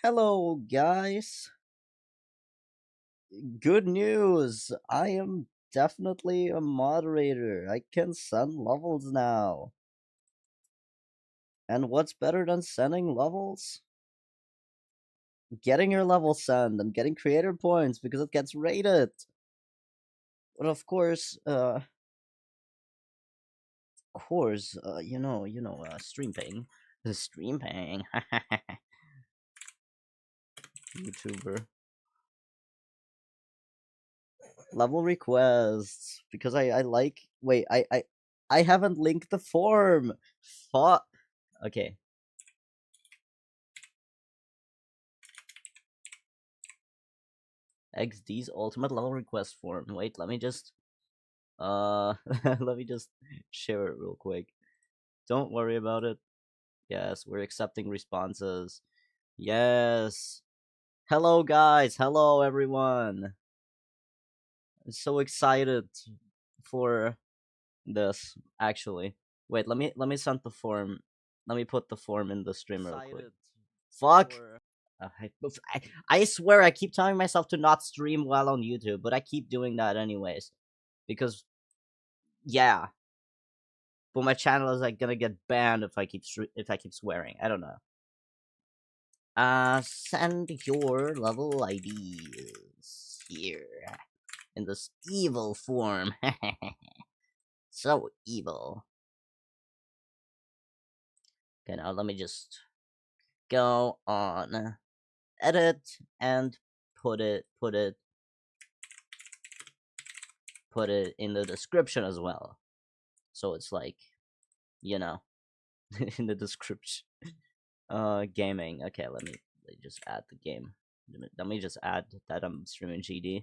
Hello, guys. Good news. I am definitely a moderator. I can send levels now. And what's better than sending levels? Getting your level sent and getting creator points because it gets rated. But of course, stream paying. The stream paying. YouTuber. Level requests because I like wait I haven't linked the form. Fuck. Okay. XD's ultimate level request form. Wait, let me just let me just share it real quick. Don't worry about it. Yes, we're accepting responses. Yes. Hello guys. Hello everyone. I'm so excited for this actually. Wait, let me send the form. Let me put the form in the stream real quick. Fuck. I swear I keep telling myself to not stream while on YouTube, but I keep doing that anyways. Because, yeah. But my channel is like gonna get banned if I keep swearing. I don't know. Send your level IDs here in this evil form. So evil. Okay, now let me just go on edit and put it in the description as well. So it's like, you know, in the description. Gaming. Okay, let me just add the game. Let me just add that I'm streaming GD.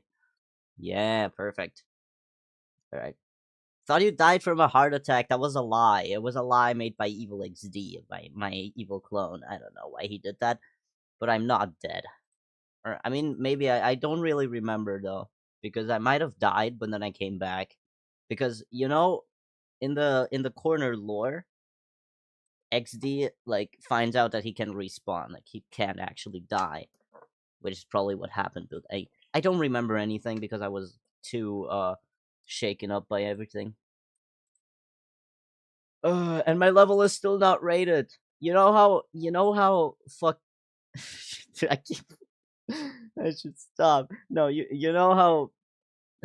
Yeah, perfect. All right. Thought you died from a heart attack. That was a lie. It was a lie made by Evil XD, by my evil clone. I don't know why he did that, but I'm not dead. Or I mean, maybe I don't really remember though, because I might have died, but then I came back. Because in the corner lore, XD like finds out that he can respawn, like he can't actually die, which is probably what happened. But I don't remember anything because I was too shaken up by everything. And my level is still not rated. You know how fuck. I keep. I should stop. No, you know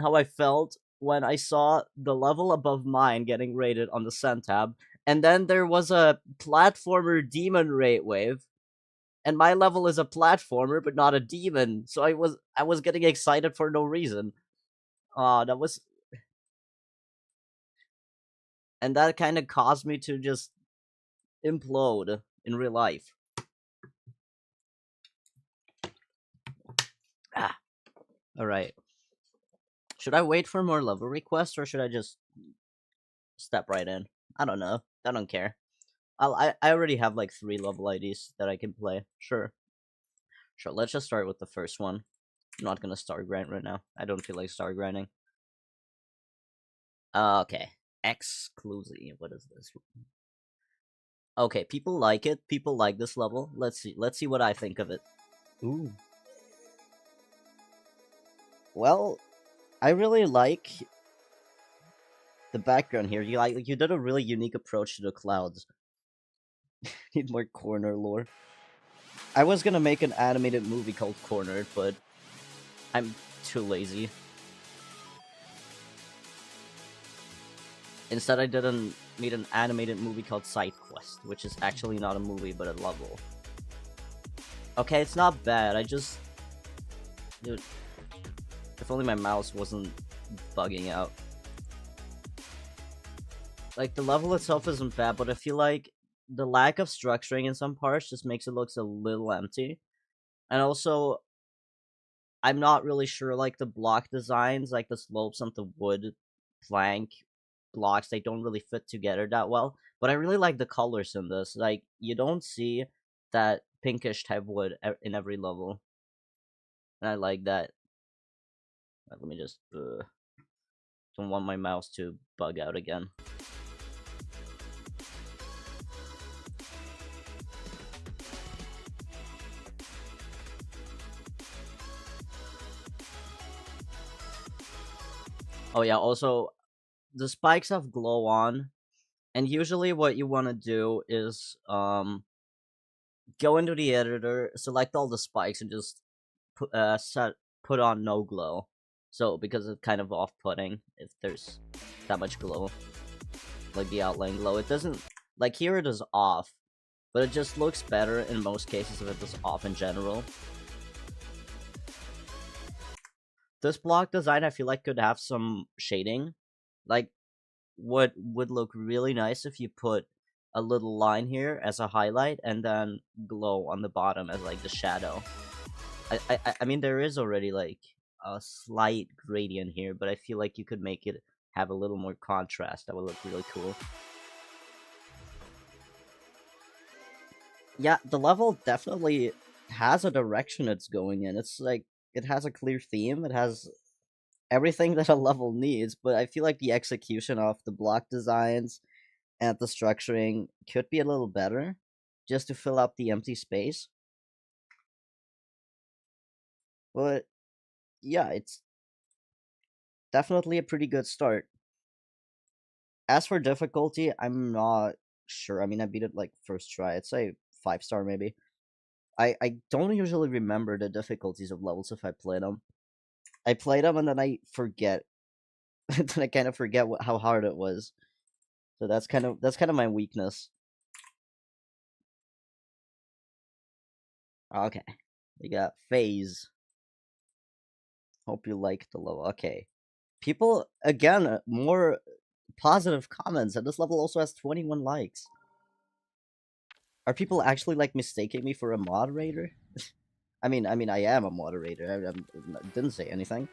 how I felt when I saw the level above mine getting rated on the Send tab, and then there was a platformer demon rate wave, and my level is a platformer but not a demon, so I was getting excited for no reason. That was, and that kind of caused me to just implode in real life. All right. Should I wait for more level requests or should I just step right in? I don't know. I don't care. I already have like 3 level IDs that I can play. Sure. Let's just start with the first one. I'm not gonna star grind right now. I don't feel like star grinding. Okay. Exclusive. What is this? Okay, people like it. People like this level. Let's see. Let's see what I think of it. Ooh. Well, I really like the background here. You did a really unique approach to the clouds. Need more corner lore. I was gonna make an animated movie called Cornered, but I'm too lazy. Instead, I made an animated movie called Side Quest, which is actually not a movie but a level. Okay, it's not bad. Dude, if only my mouse wasn't bugging out. Like, the level itself isn't bad, but I feel like the lack of structuring in some parts just makes it look a little empty. And also, I'm not really sure, like, the block designs, like the slopes on the wood plank blocks, they don't really fit together that well. But I really like the colors in this. Like, you don't see that pinkish type wood in every level. And I like that. Let me just... don't want my mouse to bug out again. Oh yeah, also the spikes have glow on, and usually what you want to do is go into the editor, select all the spikes, and just put on no glow. So because it's kind of off-putting if there's that much glow, like the outline glow. It doesn't, like here it is off, but it just looks better in most cases if it is off in general. This block design I feel like could have some shading. Like what would look really nice if you put a little line here as a highlight and then glow on the bottom as like the shadow. I mean there is already like a slight gradient here, but I feel like you could make it have a little more contrast. That would look really cool. Yeah, the level definitely has a direction it's going in. It's like it has a clear theme. It has everything that a level needs, but I feel like the execution of the block designs and the structuring could be a little better just to fill up the empty space. But yeah, it's definitely a pretty good start. As for difficulty, I'm not sure. I mean, I beat it like first try. I'd say 5-star maybe. I don't usually remember the difficulties of levels if I play them. I play them and then I forget. Then I kind of forget how hard it was. So that's kind of my weakness. Okay, we got phase. Hope you like the level. Okay, people again more positive comments, and this level also has 21 likes. Are people actually like mistaking me for a moderator? I mean, I am a moderator. I didn't say anything.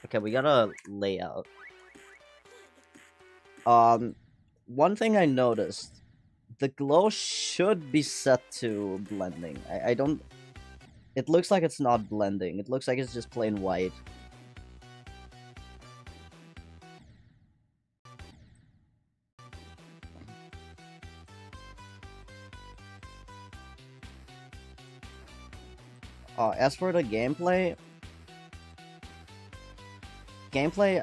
Okay, we got a layout. One thing I noticed, the glow should be set to blending. I don't. It looks like it's not blending. It looks like it's just plain white. As for the gameplay,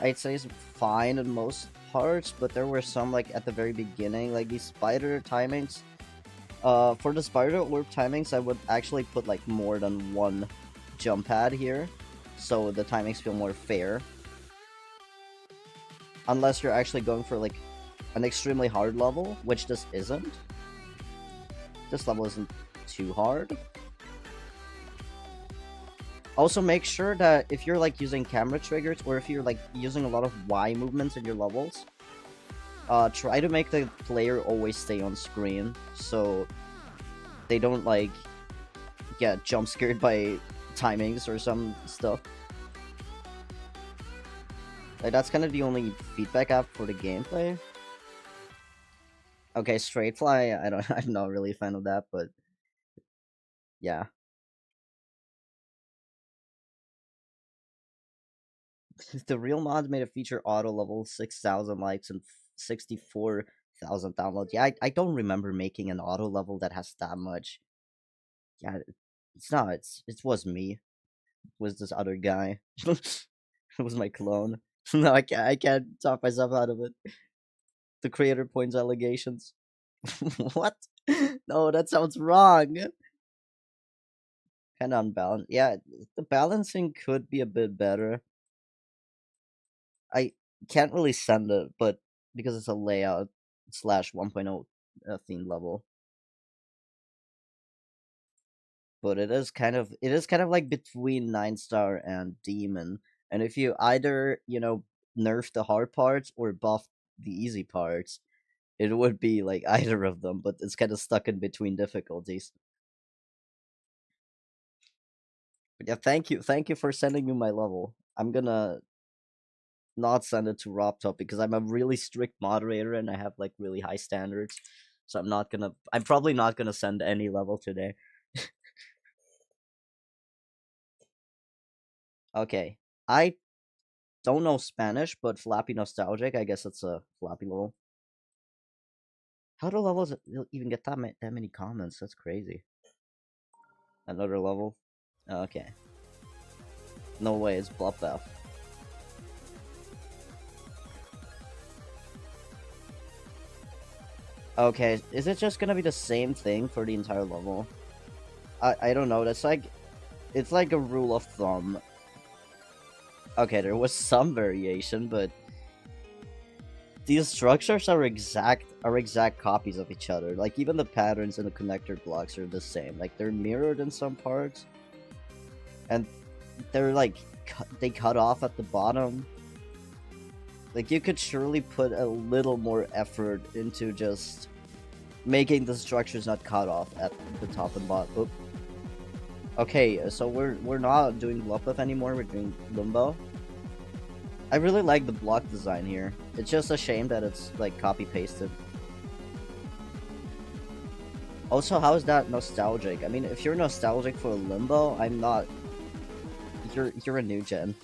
I'd say is fine in most parts, but there were some like at the very beginning, like these spider timings. For the spider orb timings, I would actually put like more than one jump pad here, so the timings feel more fair. Unless you're actually going for like an extremely hard level, which this isn't. This level isn't too hard. Also, make sure that if you're like using camera triggers or if you're like using a lot of Y movements in your levels, try to make the player always stay on screen so they don't like get jump scared by timings or some stuff. Like that's kind of the only feedback I have for the gameplay. Okay, straight fly. I don't. I'm not really a fan of that, but yeah. The real mods made a feature auto level 6,000 likes and 64,000 downloads. Yeah, I don't remember making an auto level that has that much. Yeah, it's not. It was me. It was this other guy. It was my clone. No, I can't talk myself out of it. The creator points allegations. What? No, that sounds wrong. Kind of unbalanced. Yeah, the balancing could be a bit better. I can't really send it, but because it's a layout slash 1.0 theme level. But it is kind of like between 9-star and demon. And if you either, nerf the hard parts or buff the easy parts, it would be like either of them, but it's kind of stuck in between difficulties. But yeah, thank you for sending me my level. I'm gonna not send it to robtop because I'm a really strict moderator and I have like really high standards. So I'm probably not gonna send any level today. Okay. I don't know Spanish, but Flappy Nostalgic, I guess it's a Flappy level. How do levels even get that many comments? That's crazy. Another level? Okay. No way, it's Bluff. Okay, is it just gonna be the same thing for the entire level? I don't know. That's like it's like a rule of thumb. Okay, there was some variation, but these structures are exact copies of each other. Like even the patterns and the connector blocks are the same. Like they're mirrored in some parts, and they're like they cut off at the bottom. Like you could surely put a little more effort into just making the structures not cut off at the top and bottom. Oop. Okay, so we're not doing Lopeth anymore. We're doing Limbo. I really like the block design here. It's just a shame that it's like copy pasted. Also, how is that nostalgic? I mean, if you're nostalgic for Limbo, I'm not. You're a new gen.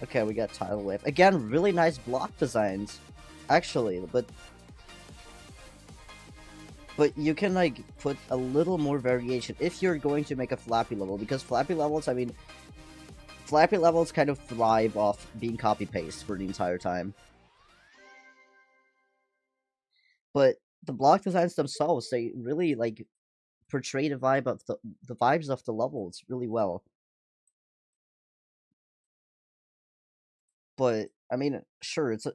Okay, we got Tidal Wave. Again, really nice block designs. Actually, but you can like put a little more variation if you're going to make a flappy level, because flappy levels, I mean, flappy levels kind of thrive off being copy paste for the entire time. But the block designs themselves, they really like portray the vibe of the vibes of the levels really well. But I mean, sure, it's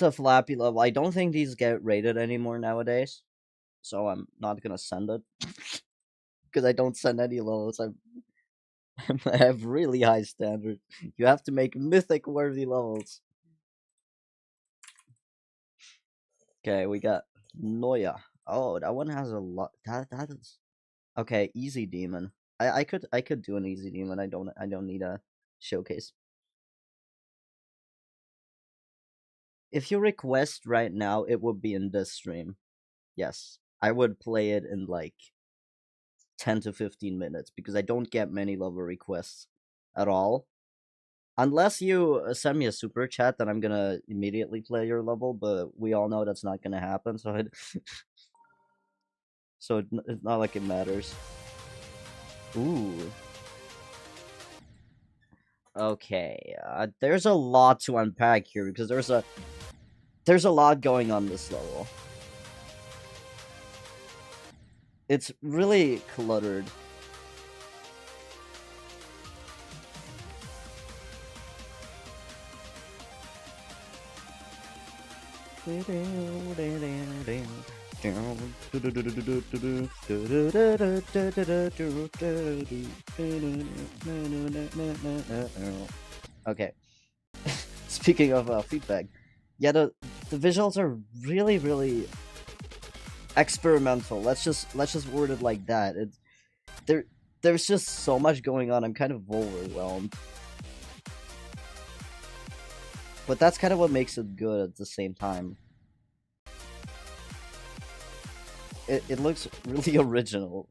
a flappy level. I don't think these get rated anymore nowadays, so I'm not gonna send it because I don't send any levels. I have really high standards. You have to make mythic worthy levels. Okay, we got Noya. Oh, that one has a lot. That is okay. Easy demon. I could do an easy demon. I don't need a showcase. If you request right now, it would be in this stream. Yes, I would play it in like 10 to 15 minutes because I don't get many level requests at all. Unless you send me a super chat, then I'm gonna immediately play your level. But we all know that's not gonna happen. It's not like it matters. Ooh. Okay. There's a lot to unpack here because there's a lot going on this level. It's really cluttered. Okay. Speaking of feedback, yeah, the visuals are really experimental. Let's just word it like that. There there's just so much going on. I'm kind of overwhelmed. But that's kind of what makes it good at the same time. It looks really original.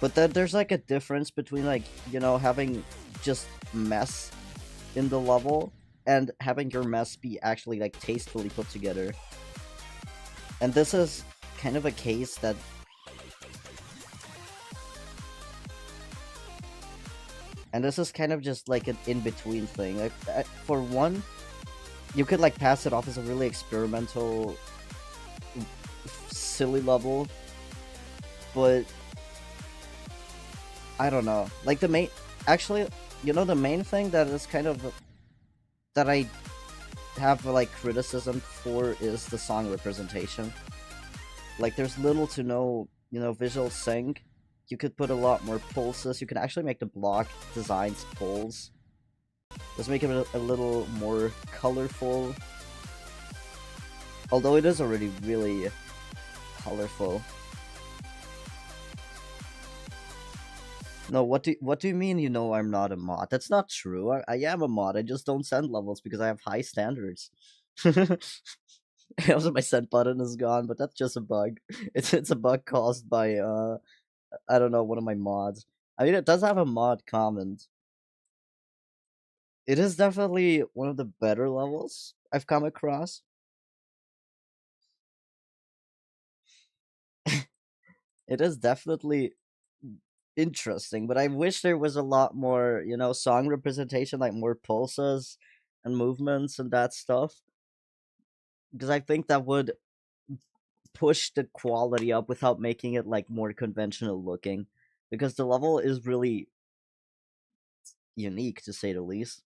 But then there's like a difference between like, having just mess in the level and having your mess be actually like tastefully put together. And this is kind of a case that this is kind of just like an in-between thing. Like, for one, you could like pass it off as a really experimental, silly level, but I don't know. Like actually, the main thing that is kind of that I have like criticism for is the song representation. Like, there's little to no, visual sync. You could put a lot more pulses. You can actually make the block designs pulse. Let's make it a little more colorful. Although it is already really colorful. No, what do you mean? I'm not a mod? That's not true. I am a mod. I just don't send levels because I have high standards. Also, my send button is gone, but that's just a bug. It's a bug caused by I don't know, one of my mods. I mean, it does have a mod comment. It is definitely one of the better levels I've come across. It is definitely interesting, but I wish there was a lot more, song representation, like more pulses and movements and that stuff, because I think that would push the quality up without making it like more conventional looking, because the level is really unique to say the least,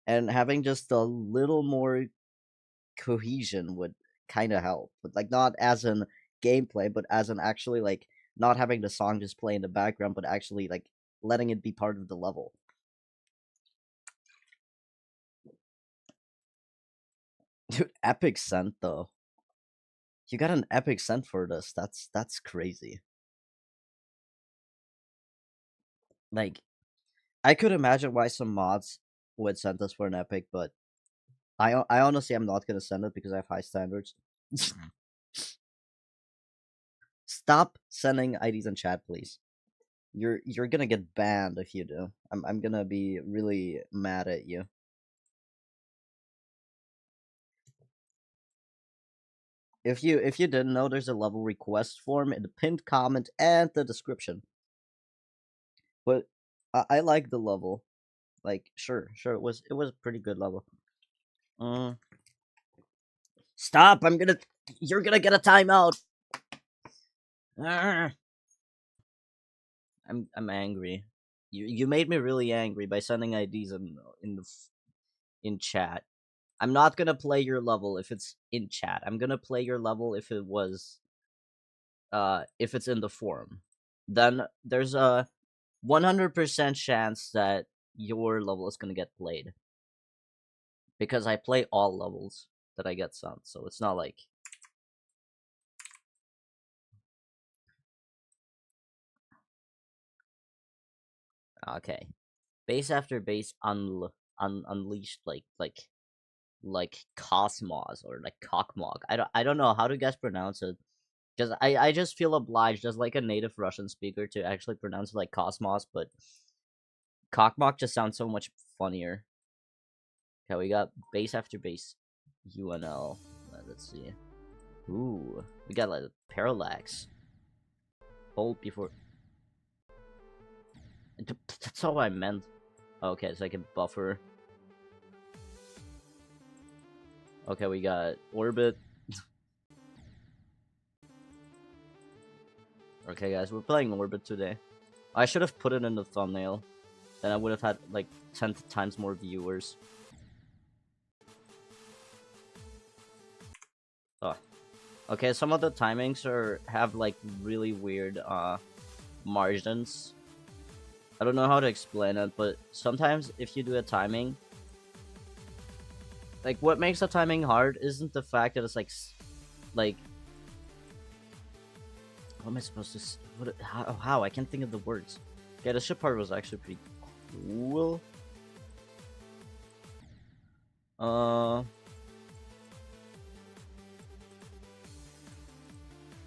and having just a little more cohesion would kind of help, but like not as in gameplay, but as in actually like not having the song just play in the background, but actually like letting it be part of the level. Dude, epic scent though. You got an epic scent for this. That's crazy. Like I could imagine why some mods would send us for an epic, but I honestly am not gonna send it because I have high standards. Stop sending IDs in chat, please. You're gonna get banned if you do. I'm gonna be really mad at you. If you didn't know, there's a level request form in the pinned comment and the description. But I like the level. Like sure it was a pretty good level. Mm. Stop! You're gonna get a timeout. Arrgh. I'm angry. You made me really angry by sending IDs in chat. I'm not gonna play your level if it's in chat. I'm gonna play your level if it's in the forum. Then there's a 100% chance that your level is gonna get played because I play all levels that I get sent. So it's not like okay, base after base unleashed like Cosmos or like Cockmog. I don't know how to guys pronounce it because I just feel obliged as like a native Russian speaker to actually pronounce it like Cosmos, but Cockmog just sounds so much funnier. Okay, we got base after base UNL. Let's see. Ooh, we got like parallax. Hold before. That's all I meant. Okay, so I can buffer. Okay, we got orbit. Okay, guys, we're playing orbit today. I should have put it in the thumbnail. Then I would have had like 10 times more viewers. Oh. Okay, some of the timings have like really weird margins. I don't know how to explain it, but sometimes if you do a timing, like what makes the timing hard isn't the fact that it's like what am I supposed to how I can't think of the words. Yeah, the ship part was actually pretty cool.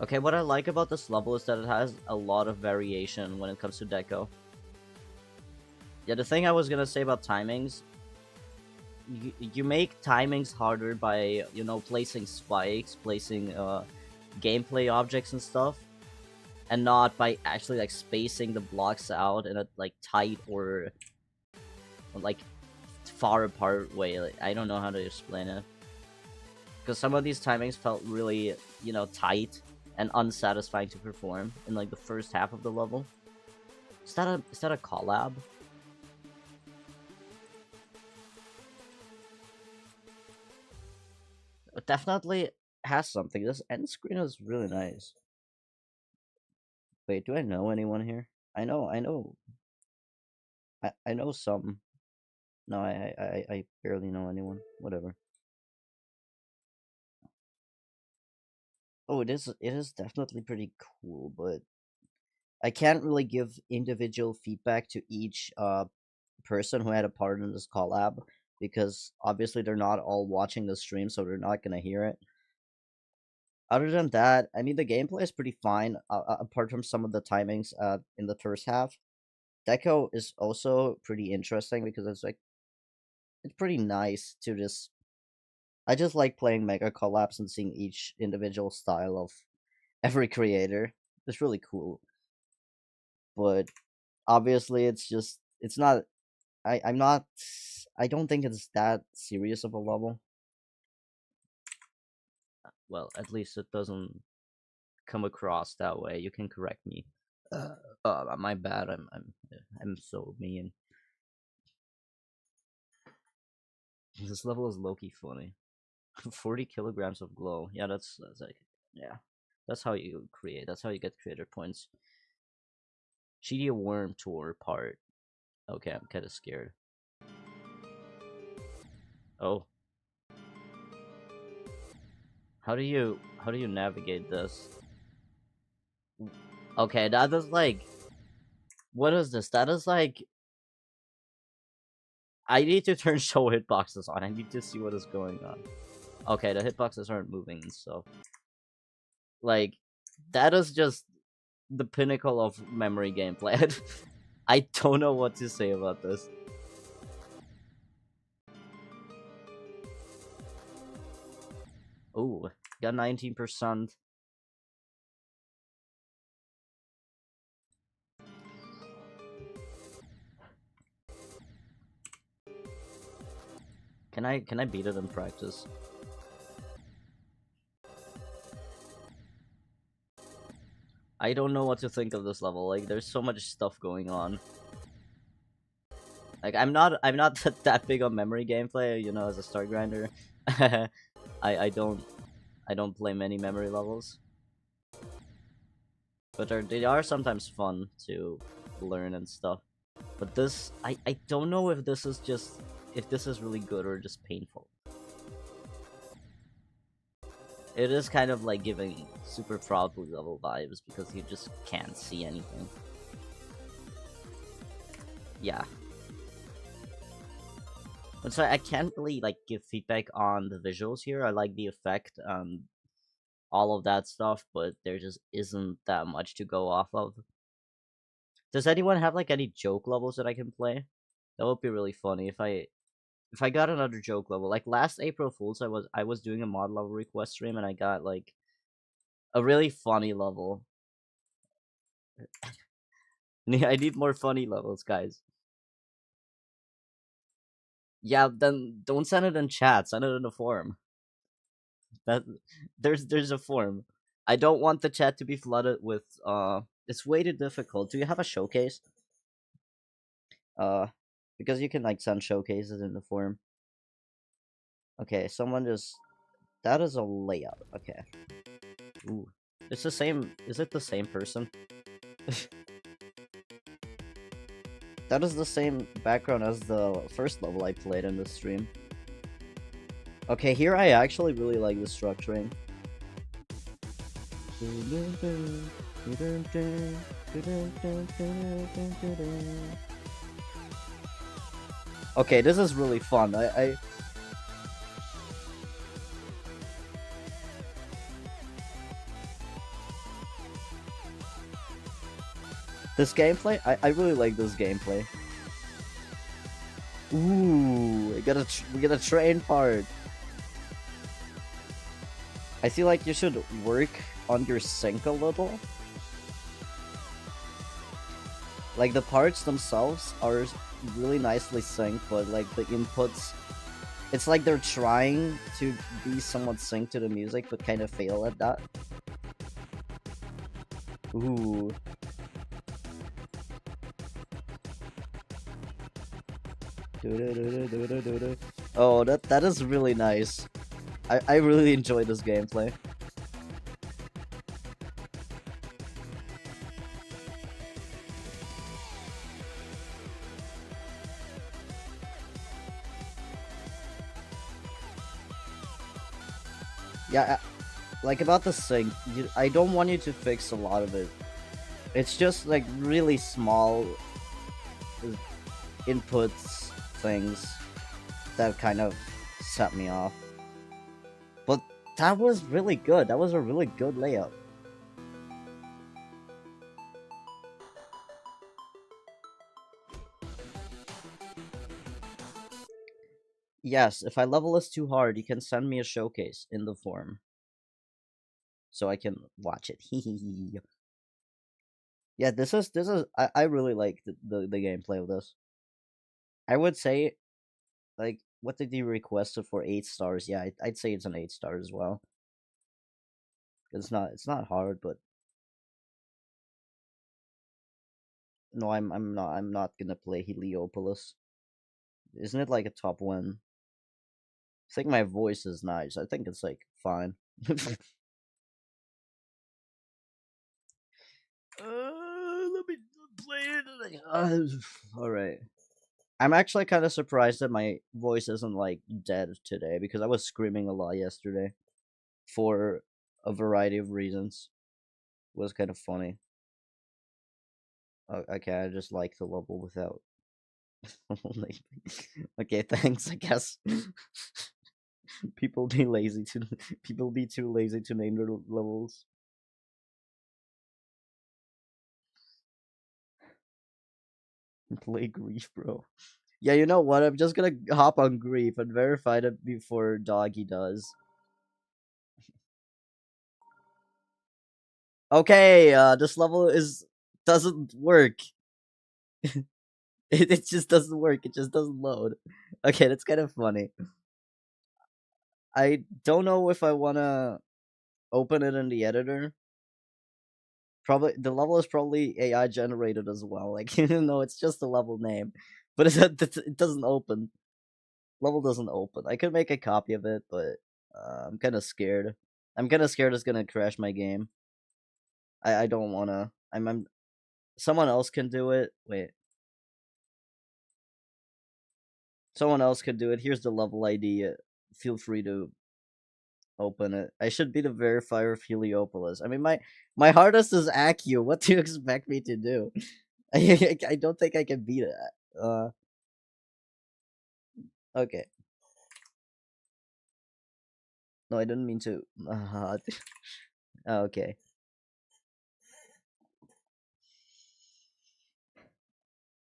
Okay, what I like about this level is that it has a lot of variation when it comes to deco. Yeah, the thing I was gonna say about timings, you make timings harder by, placing spikes, placing gameplay objects and stuff, and not by actually like spacing the blocks out in a like tight or like far apart way. Like, I don't know how to explain it. Because some of these timings felt really, tight and unsatisfying to perform in like the first half of the level. Is that a collab? It definitely has something. This end screen is really nice. Wait, do I know anyone here? I know some. No, I barely know anyone. Whatever. Oh, it is definitely pretty cool, but I can't really give individual feedback to each person who had a part in this collab because obviously they're not all watching the stream, so they're not gonna hear it. Other than that, I mean the gameplay is pretty fine. Apart from some of the timings in the first half, Deco is also pretty interesting because it's pretty nice to just. I just like playing mega collabs and seeing each individual style of every creator. It's really cool, but obviously it's not. I'm not. I don't think it's that serious of a level. Well, at least it doesn't come across that way. You can correct me. My bad. I'm so mean. This level is low-key funny. 40 kilograms of glow. Yeah, that's like, yeah. That's how you create. That's how you get creator points. Cheaty worm tour part. Okay, I'm kind of scared. Oh, how do you navigate this? Okay, that is like, what is this? That is like, I need to turn show hitboxes on. I need to see what is going on. Okay, the hitboxes aren't moving and stuff. Like, that is just the pinnacle of memory gameplay. I don't know what to say about this. Oh, got 19%. Can I beat it in practice? I don't know what to think of this level. Like, there's so much stuff going on. Like, I'm not that big on memory gameplay, you know, as a star grinder. I don't play many memory levels, but they are sometimes fun to learn and stuff. But this, I don't know if this is just, if this is really good or just painful. It is kind of like giving super proud blue level vibes because you just can't see anything. Yeah. But so I can't really like give feedback on the visuals here. I like the effect, all of that stuff, but there just isn't that much to go off of. Does anyone have like any joke levels that I can play? That would be really funny if I got another joke level. Like last April Fools, I was doing a mod level request stream and I got like a really funny level. I need more funny levels, guys. Yeah, then don't send it in chat. Send it in a forum. That there's a forum. I don't want the chat to be flooded with It's way too difficult. Do you have a showcase? Uh, because you can like send showcases in the forum. Okay, someone just, that is a layout. Okay. Ooh, it's the same. Is it the same person? That is the same background as the first level I played in the stream. Okay, here I actually really like the structuring. Okay, this is really fun. This gameplay, I really like this gameplay. Ooh, we got a train part. I feel like you should work on your sync a little. Like the parts themselves are really nicely synced, but like the inputs, it's like they're trying to be somewhat synced to the music, but kind of fail at that. Ooh. Oh, that is really nice. I really enjoy this gameplay. Yeah, like about the sync, I don't want you to fix a lot of it. It's just like really small inputs things that kind of set me off. But that was really good. That was a really good layout. Yes, if I level this too hard, you can send me a showcase in the forum. So I can watch it. Yeah, this is I really like the gameplay of this. I would say, like, what did you request it for? 8 stars. Yeah, I'd say it's an 8 star as well. It's not hard, but no, I'm not gonna play Heliopolis. Isn't it like a top one? I think my voice is nice. I think it's like fine. Let me play it. All right. I'm actually kind of surprised that my voice isn't like dead today because I was screaming a lot yesterday for a variety of reasons. It was kind of funny. Okay, I just like the level without. Okay, thanks. I guess people be lazy to people be too lazy to name their levels. Play grief, bro. Yeah, you know what? I'm just gonna hop on grief and verify it before Doggy does. Okay, this level is doesn't work. It just doesn't work. It just doesn't load. Okay, that's kind of funny. I don't know if I wanna open it in the editor. Probably the level is probably AI generated as well. Like even though it's just a level name, but it doesn't open. Level doesn't open. I could make a copy of it, but I'm kind of scared. I'm kind of scared it's gonna crash my game. I don't wanna. I'm someone else can do it. Wait, someone else could do it. Here's the level ID. Feel free to open it. I should be the verifier of Heliopolis. I mean, my hardest is Accu. What do you expect me to do? I don't think I can beat it. Okay. No, I didn't mean to. Okay.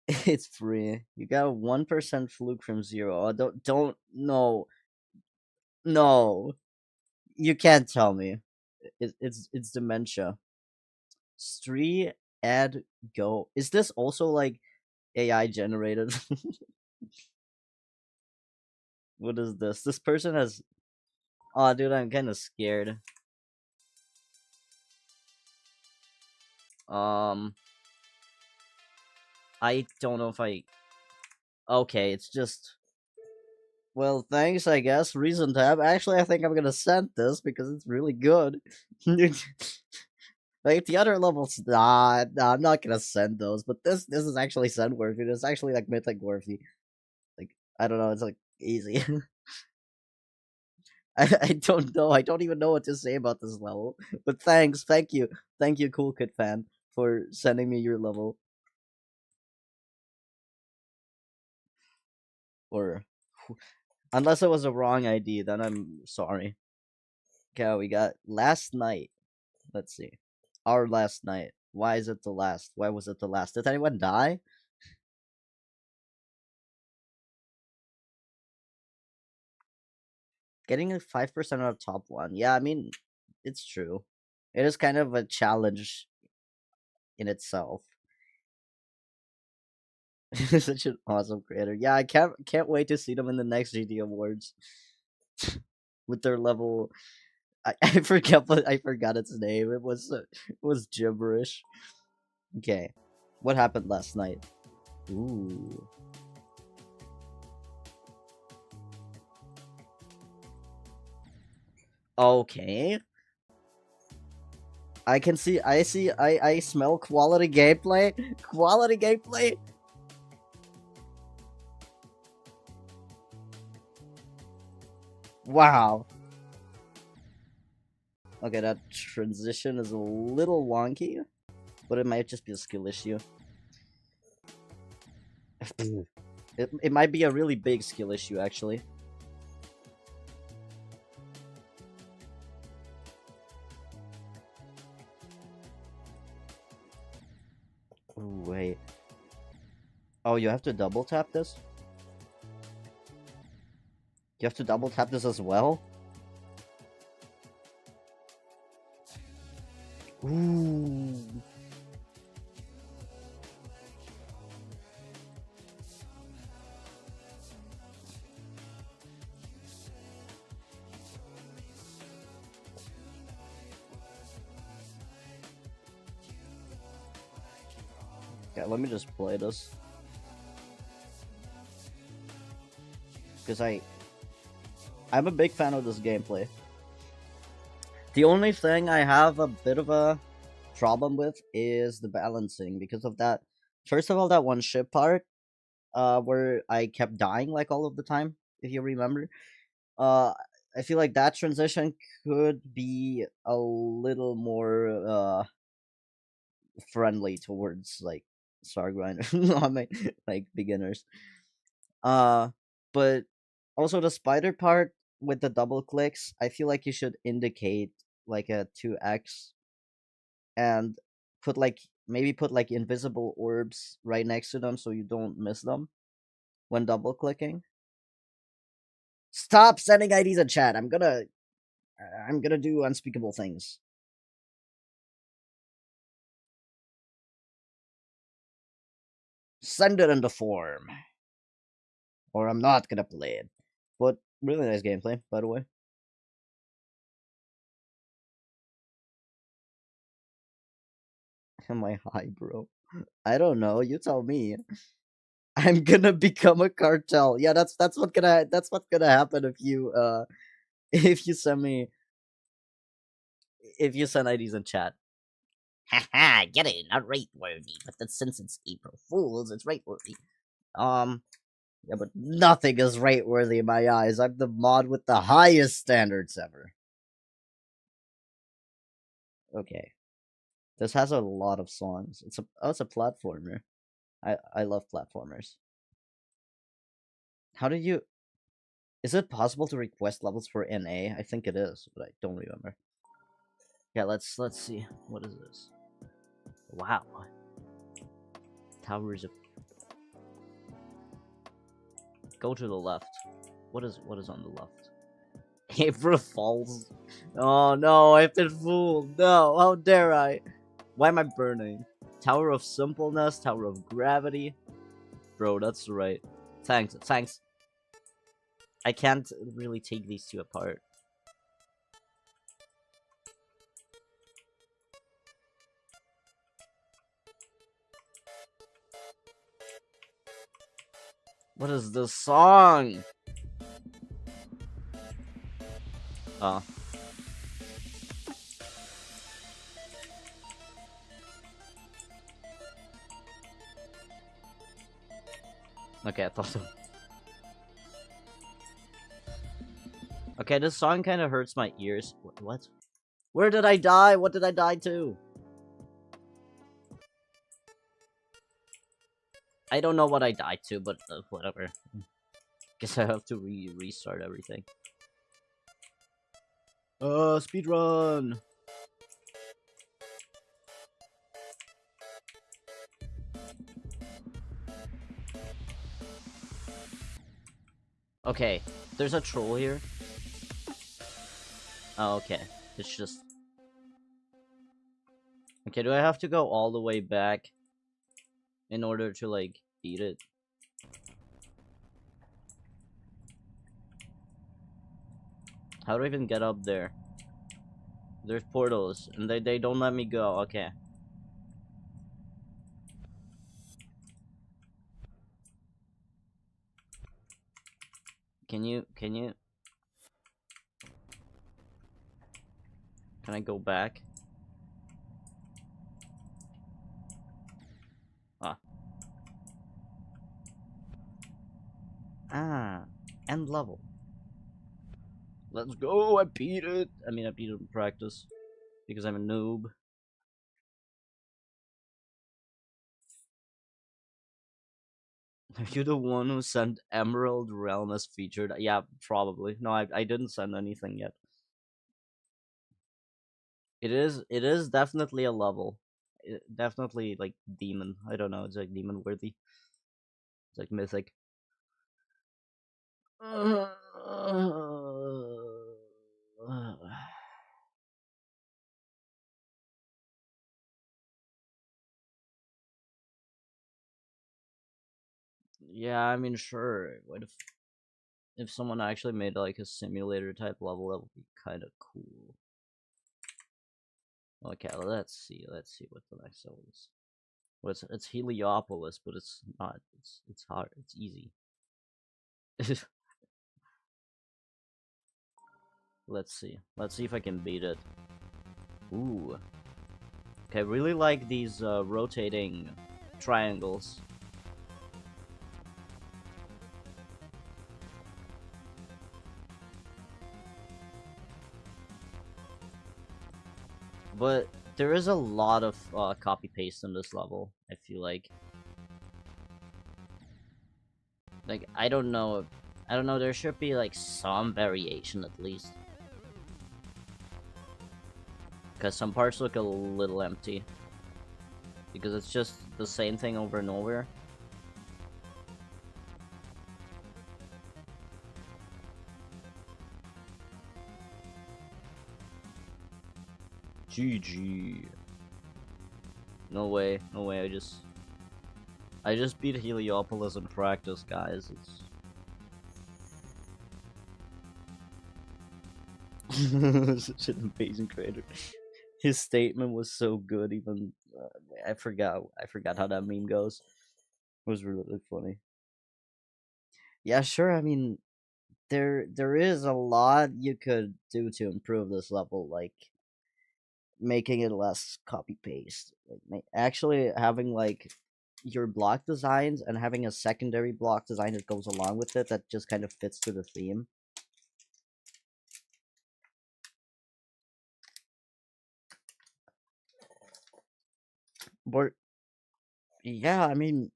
It's free. You got a 1% fluke from zero. Oh, don't no. You can't tell me. It's dementia. Stree add go. Is this also like AI generated? What is this? This person has. Oh, dude, I'm kind of scared. Um, I don't know if I. Okay, it's just. Well, thanks, I guess. Reason tab. Actually, I think I'm gonna send this because it's really good. Like the other levels, nah, I'm not gonna send those. But this is actually send worthy. It's actually like mythic worthy. Like I don't know, it's like easy. I don't know. I don't even know what to say about this level. But thank you, Cool Kid fan, for sending me your level. Or unless it was a wrong ID, then I'm sorry. Okay, we got last night. Let's see. Our last night. Why is it the last? Why was it the last? Did anyone die? Getting a 5% out of top one. Yeah, I mean, it's true. It is kind of a challenge in itself. Such an awesome creator. Yeah, I can't wait to see them in the next GD Awards with their level. I forgot I forgot its name. It was gibberish. Okay, what happened last night? Ooh. Okay. I can see. I smell quality gameplay. Quality gameplay. Wow. Okay, that transition is a little wonky, but it might just be a skill issue. It might be a really big skill issue, actually. Ooh, wait. Oh, you have to double tap this? You have to double tap this as well? Ooh. Okay, let me just play this. Because I'm a big fan of this gameplay. The only thing I have a bit of a problem with is the balancing because of that. First of all, that one ship part, where I kept dying like all of the time, if you remember. Uh, I feel like that transition could be a little more friendly towards like star grinders, I mean, like beginners. Uh, but also the spider part with the double clicks, I feel like you should indicate like a 2x and put like maybe put like invisible orbs right next to them so you don't miss them when double clicking. Stop sending IDs in chat. I'm gonna do unspeakable things. Send it in the form, or I'm not gonna play it. But really nice gameplay, by the way. Am I high, bro? I don't know. You tell me. I'm gonna become a cartel. Yeah, that's what's gonna happen if you if you send me if you send IDs in chat. Haha, get it? Not rate worthy, but since it's April Fools, it's rate worthy. Um, yeah, but nothing is rate worthy in my eyes. I'm the mod with the highest standards ever. Okay, this has a lot of songs. It's a platformer. I love platformers. How do you? Is it possible to request levels for NA? I think it is, but I don't remember. Yeah, let's see. What is this? Wow, towers of. Go to the left. What is on the left? April Falls. Oh no, I've been fooled. No, how dare I? Why am I burning? Tower of Simpleness, Tower of Gravity. Bro, that's right. Thanks. I can't really take these two apart. What is this song? Oh. Okay, I thought so. Okay, this song kind of hurts my ears. What? Where did I die? What did I die to? I don't know what I died to, but whatever. Guess I have to restart everything. Speedrun! Okay, there's a troll here. Oh, okay. It's just... Okay, do I have to go all the way back in order to, like, beat it? How do I even get up there? There's portals, and they don't let me go. Okay. Can you... Can I go back? Ah. Ah. End level. Let's go, I beat it! I mean, I beat it in practice. Because I'm a noob. Are you the one who sent Emerald Realm as featured? Yeah, probably. No, I didn't send anything yet. It is definitely a level. Definitely like demon. I don't know, it's like demon worthy. It's like mythic. Yeah, I mean sure. What if someone actually made like a simulator type level, that would be kind of cool. Okay, let's see what the next level is. Well, it's Heliopolis, but it's not. It's hard. It's easy. Let's see. Let's see if I can beat it. Ooh. Okay, I really like these rotating triangles. But there is a lot of copy paste in this level, I feel like. Like, I don't know. I don't know, there should be like some variation at least. Because some parts look a little empty. Because it's just the same thing over and over. GG. No way, no way, I just beat Heliopolis in practice, guys. It's such an amazing creator. His statement was so good, even I forgot how that meme goes. It was really funny. Yeah, sure, I mean, there is a lot you could do to improve this level, like making it less copy paste, like actually having like your block designs and having a secondary block design that goes along with it that just kind of fits to the theme. But yeah, I mean,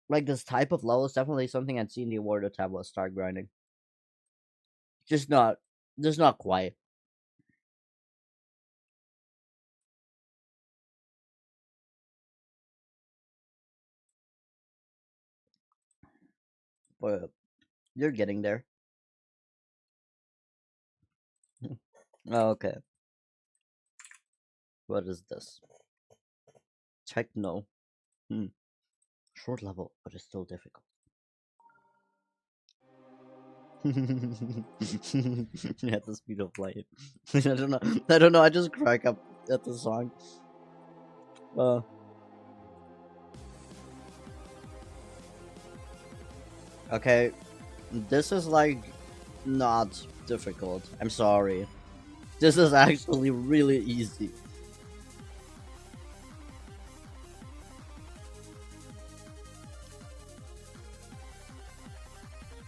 like this type of level is definitely something I'd see in the awarded tab was start grinding. Just not, just not quite. But you're getting there. Oh, okay. What is this? Techno. Hmm. Short level, but it's still difficult. At the speed of light. I don't know. I don't know. I just crack up at the song. Uh. Okay. This is like not difficult. I'm sorry. This is actually really easy.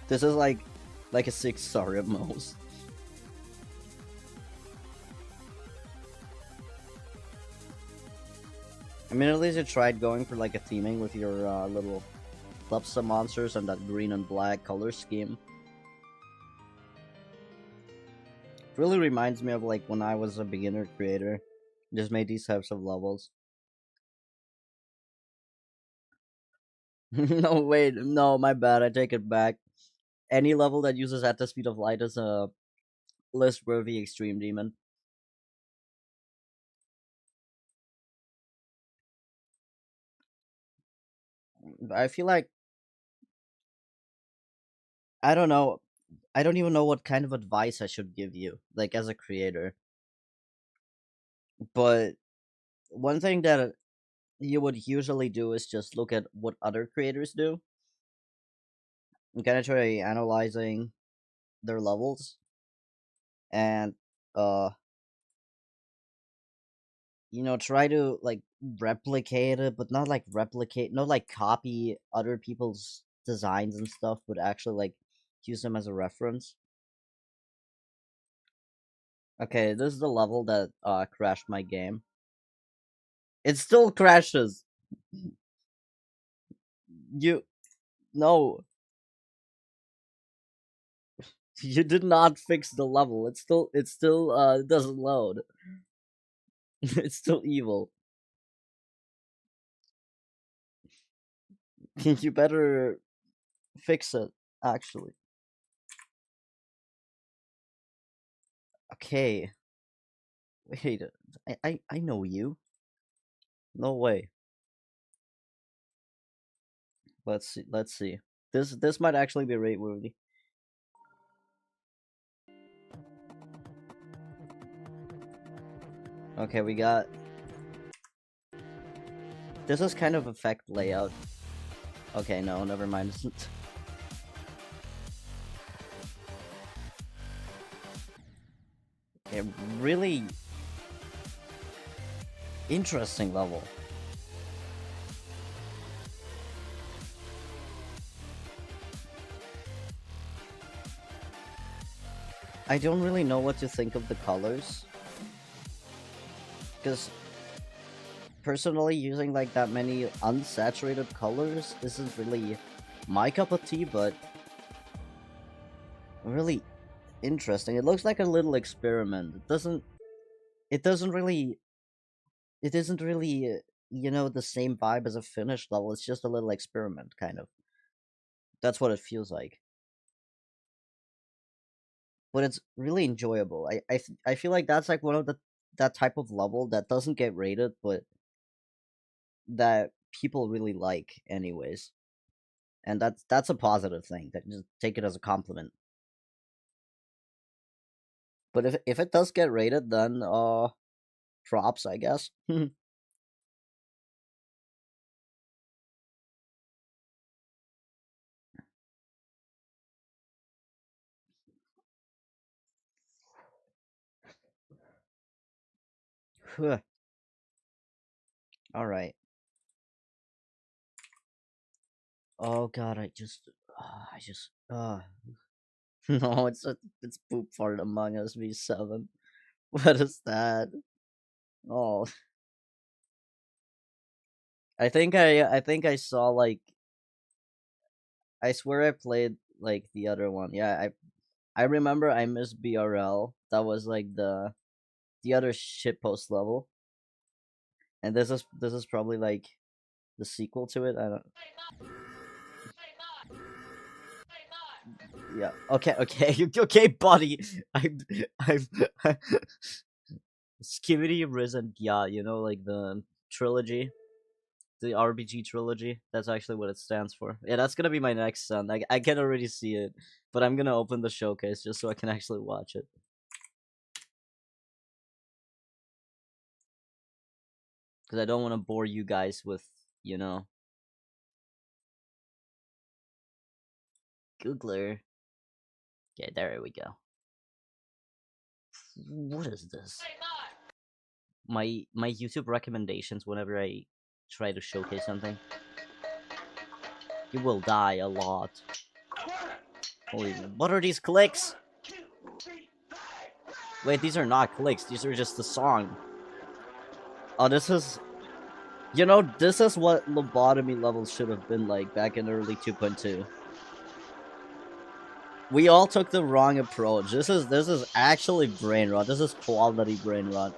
This is like a 6 star at most. I mean, at least you tried going for like a theming with your little clubsta monsters and that green and black color scheme. It really reminds me of like when I was a beginner creator. Just made these types of levels. No, wait, no, my bad. I take it back. Any level that uses at the speed of light is a list worthy extreme demon. I feel like I don't know. I don't even know what kind of advice I should give you, like as a creator. But one thing that you would usually do is just look at what other creators do and kind of try analyzing their levels and uh try to like replicate it, but not like replicate, not like copy other people's designs and stuff, but actually like use them as a reference. Okay, this is the level that crashed my game. It still crashes. You no, you did not fix the level. It still doesn't load. It's still evil. You better fix it, actually. Okay. Wait, I know you. No way. Let's see. Let's see. This might actually be rate worthy. Okay, we got... This is kind of effect layout. Okay, no, never mind. A really interesting level. I don't really know what to think of the colors. Because personally, using like that many unsaturated colors isn't really my cup of tea, but really interesting. It looks like a little experiment. It doesn't really, it isn't really, you know, the same vibe as a finished level. It's just a little experiment, kind of. That's what it feels like. But it's really enjoyable. I feel like that's like one of the that type of level that doesn't get rated, but that people really like anyways. And that's a positive thing. That just take it as a compliment. But if it does get rated, then props, I guess. All right. Oh god, I just no, it's poop fart Among Us V7. What is that? Oh, I think I saw like I swear I played like the other one. Yeah, I remember I missed BRL. That was like the other shitpost level. And this is probably like the sequel to it. I don't. Yeah. Okay. Okay. Okay, buddy. I'm Skibidi Risen. Yeah. You know, like the trilogy, the RPG trilogy. That's actually what it stands for. Yeah, that's gonna be my next son. I can already see it, but I'm gonna open the showcase just so I can actually watch it. Because I don't want to bore you guys with, you know, Googler. Okay, there we go. What is this? My YouTube recommendations whenever I try to showcase something. You will die a lot. Holy, what are these clicks? Wait, these are not clicks. These are just the song. Oh, this is... You know, this is what lobotomy levels should have been like back in early 2.2. We all took the wrong approach. This is actually brain rot. This is quality brain rot.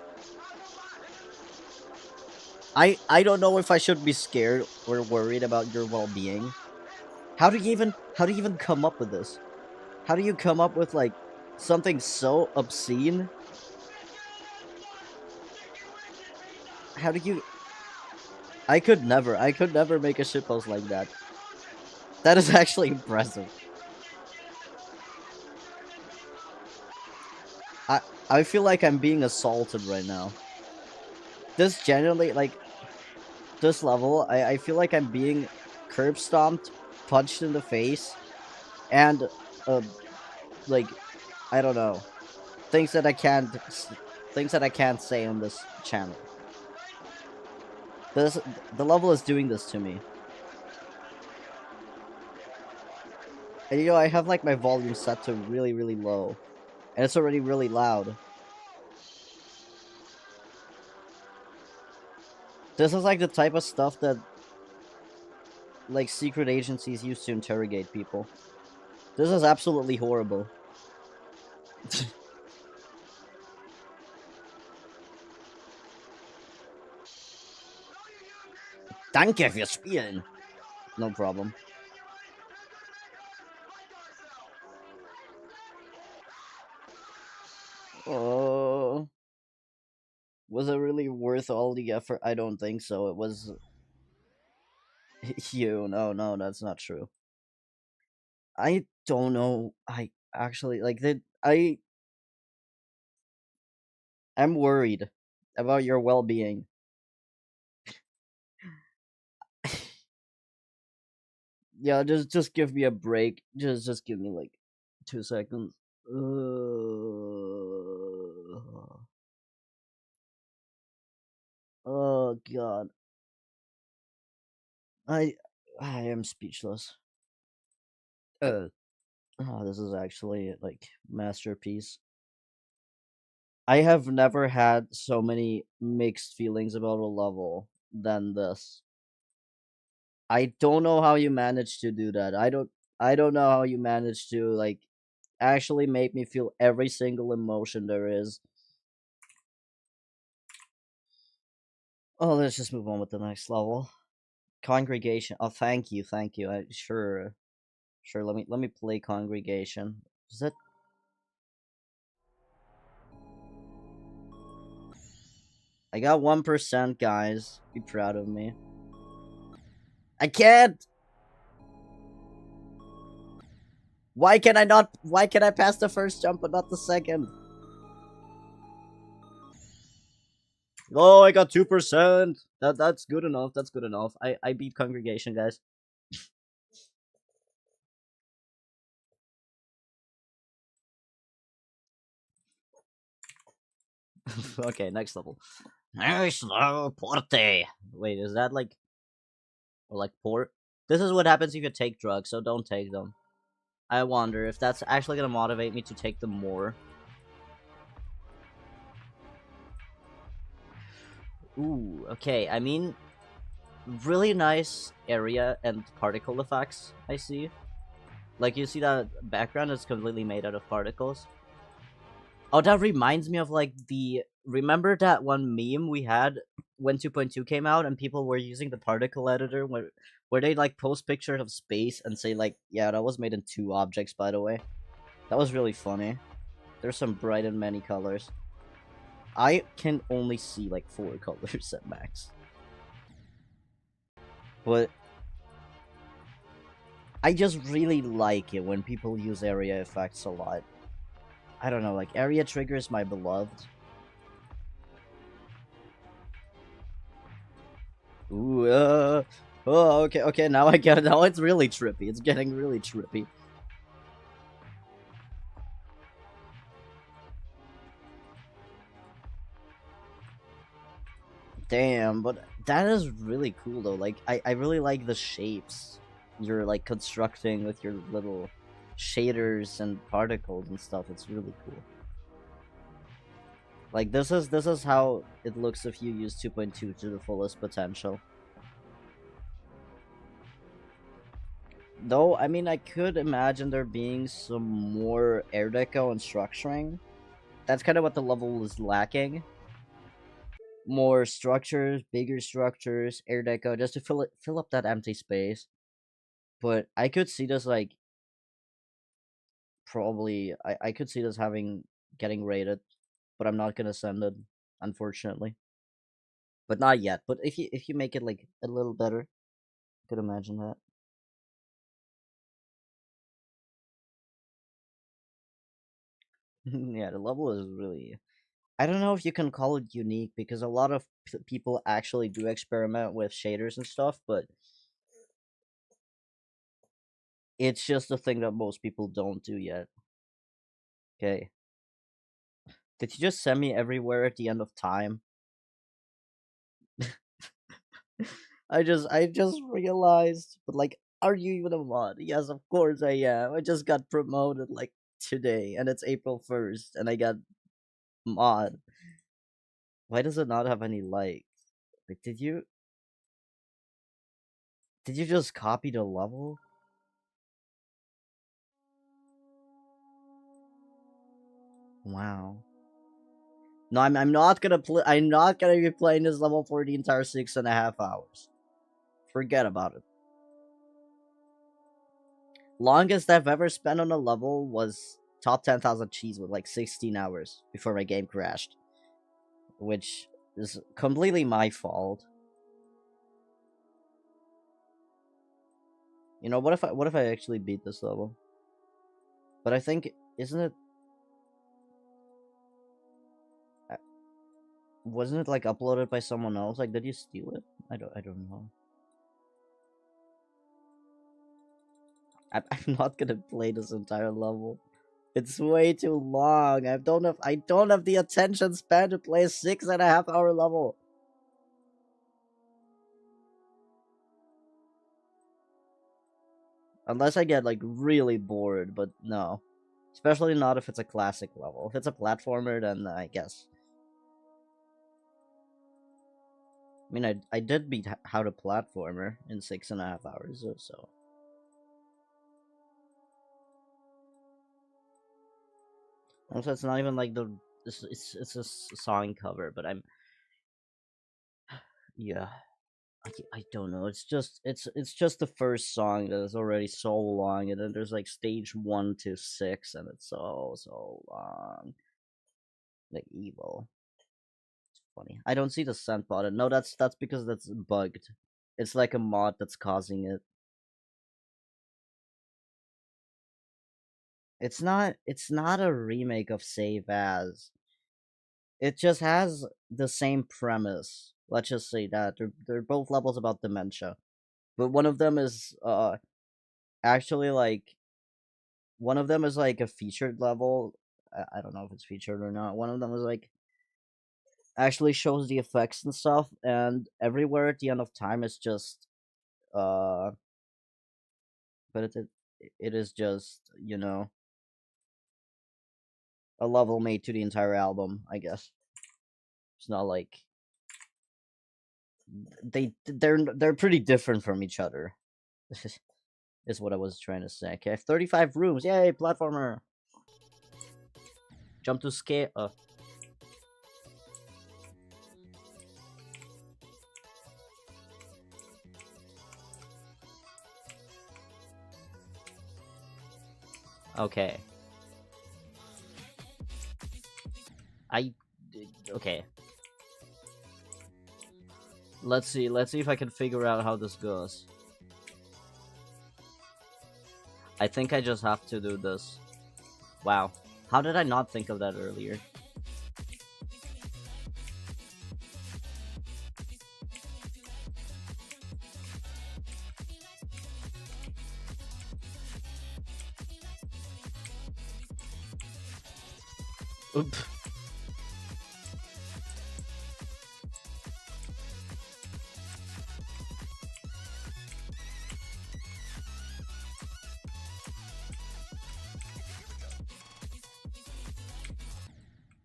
I don't know if I should be scared or worried about your well-being. How do you even come up with this? How do you come up with like something so obscene? How do you I could never make a shitpost like that. That is actually impressive. I I feel like I'm being assaulted right now. This genuinely like this level, I feel like I'm being curb stomped, punched in the face, and uh like I don't know, things that I can't things that I can't say on this channel. This the level is doing this to me. And you know, I have like my volume set to really, really low. And it's already really loud. This is like the type of stuff that like secret agencies use to interrogate people. This is absolutely horrible. Danke fürs Spielen. No problem. Oh, was it really worth all the effort? I don't think so. It was you. No, no, that's not true. I don't know. I actually like that. I'm worried About your well-being. Yeah, just give me a break. Just give me like 2 seconds. Oh god. I I am speechless. Oh, this is actually like masterpiece. I have never had so many mixed feelings about a level than this. I don't know how you managed to do that. I don't know how you managed to like actually make me feel every single emotion there is. Oh, let's just move on with the next level. Congregation. Oh, thank you. Sure. Let me play Congregation. Is that? I got 1%, guys. Be proud of me. I can't. Why can I not? Why can I pass the first jump but not the second? Oh, I got 2%. That's good enough. That's good enough. I beat Congregation, guys. Okay, next level. Nice level, Porte. Wait, is that like port? This is what happens if you take drugs, so don't take them. I wonder if that's actually gonna motivate me to take them more. Ooh, okay. I mean, really nice area and particle effects. I see. Like you see that background is completely made out of particles. Oh, that reminds me of like the remember that one meme we had when 2.2 came out and people were using the particle editor where they like post pictures of space and say like, yeah, that was made in 2 objects, by the way. That was really funny. There's some bright and many colors. I can only see like 4 colors at max. But I just really like it when people use area effects a lot. I don't know, like area triggers my beloved. Ooh, oh, okay, now I get it. Now it's really trippy. It's getting really trippy. Damn, but that is really cool though. Like, I really like the shapes you're like constructing with your little shaders and particles and stuff. It's really cool. Like this is how it looks if you use 2.2 to the fullest potential. Though, I mean, I could imagine there being some more air deco and structuring. That's kind of what the level is lacking. More structures, bigger structures, air deco, just to fill up that empty space. But I could see this like probably I could see this having getting rated, but I'm not gonna send it, unfortunately. But not yet. But if you make it like a little better, I could imagine that. Yeah, the level is really. I don't know if you can call it unique because a lot of people actually do experiment with shaders and stuff, but it's just a thing that most people don't do yet. Okay. Did you just send me everywhere at the end of time? I just realized, but like, are you even a mod? Yes, of course I am. I just got promoted like today, and it's April 1st, and I got mod. Why does it not have any likes? Like, did you just copy the level? Wow. No, I'm not gonna play. I'm not gonna be playing this level for the entire 6.5 hours. Forget about it. Longest I've ever spent on a level was top 10,000 cheese with like 16 hours before my game crashed, which is completely my fault. You know, what if I actually beat this level? But I think isn't it? uh, wasn't it like uploaded by someone else? Like, did you steal it? I don't know. I'm not gonna play this entire level. It's way too long. I don't have the attention span to play a 6.5 hour level. Unless I get like really bored, but no. Especially not if it's a classic level. If it's a platformer, then I guess. I mean, I did beat How to Platformer in 6.5 hours, so. Also, it's not even like the. It's a song cover, but yeah. I don't know. It's just the first song that is already so long, and then there's like stage 1 to 6, and it's so long. Like evil. It's funny. I don't see the send button. No, that's because that's bugged. It's like a mod that's causing it. It's not a remake of Save As. It just has the same premise. Let's just say that they're both levels about dementia, but one of them is actually like one of them is like a featured level. I don't know if it's featured or not. One of them is like actually shows the effects and stuff, and everywhere at the end of time is just uh, but it is just a level made to the entire album. I guess it's not like they're pretty different from each other. Is what I was trying to say. Okay, 35 rooms. Yay, platformer. Jump to scale. Okay. I. Okay. Let's see. Let's see if I can figure out how this goes. I think I just have to do this. Wow. How did I not think of that earlier? Oop.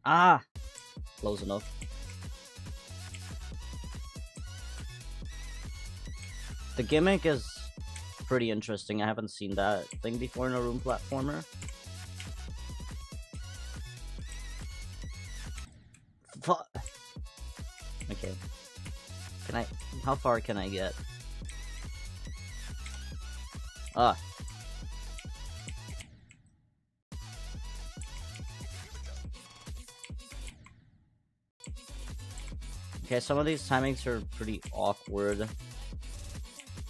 Ah! Close enough. The gimmick is pretty interesting. I haven't seen that thing before in a room platformer. Okay. Can I... How far can I get? Ah. Okay, some of these timings are pretty awkward.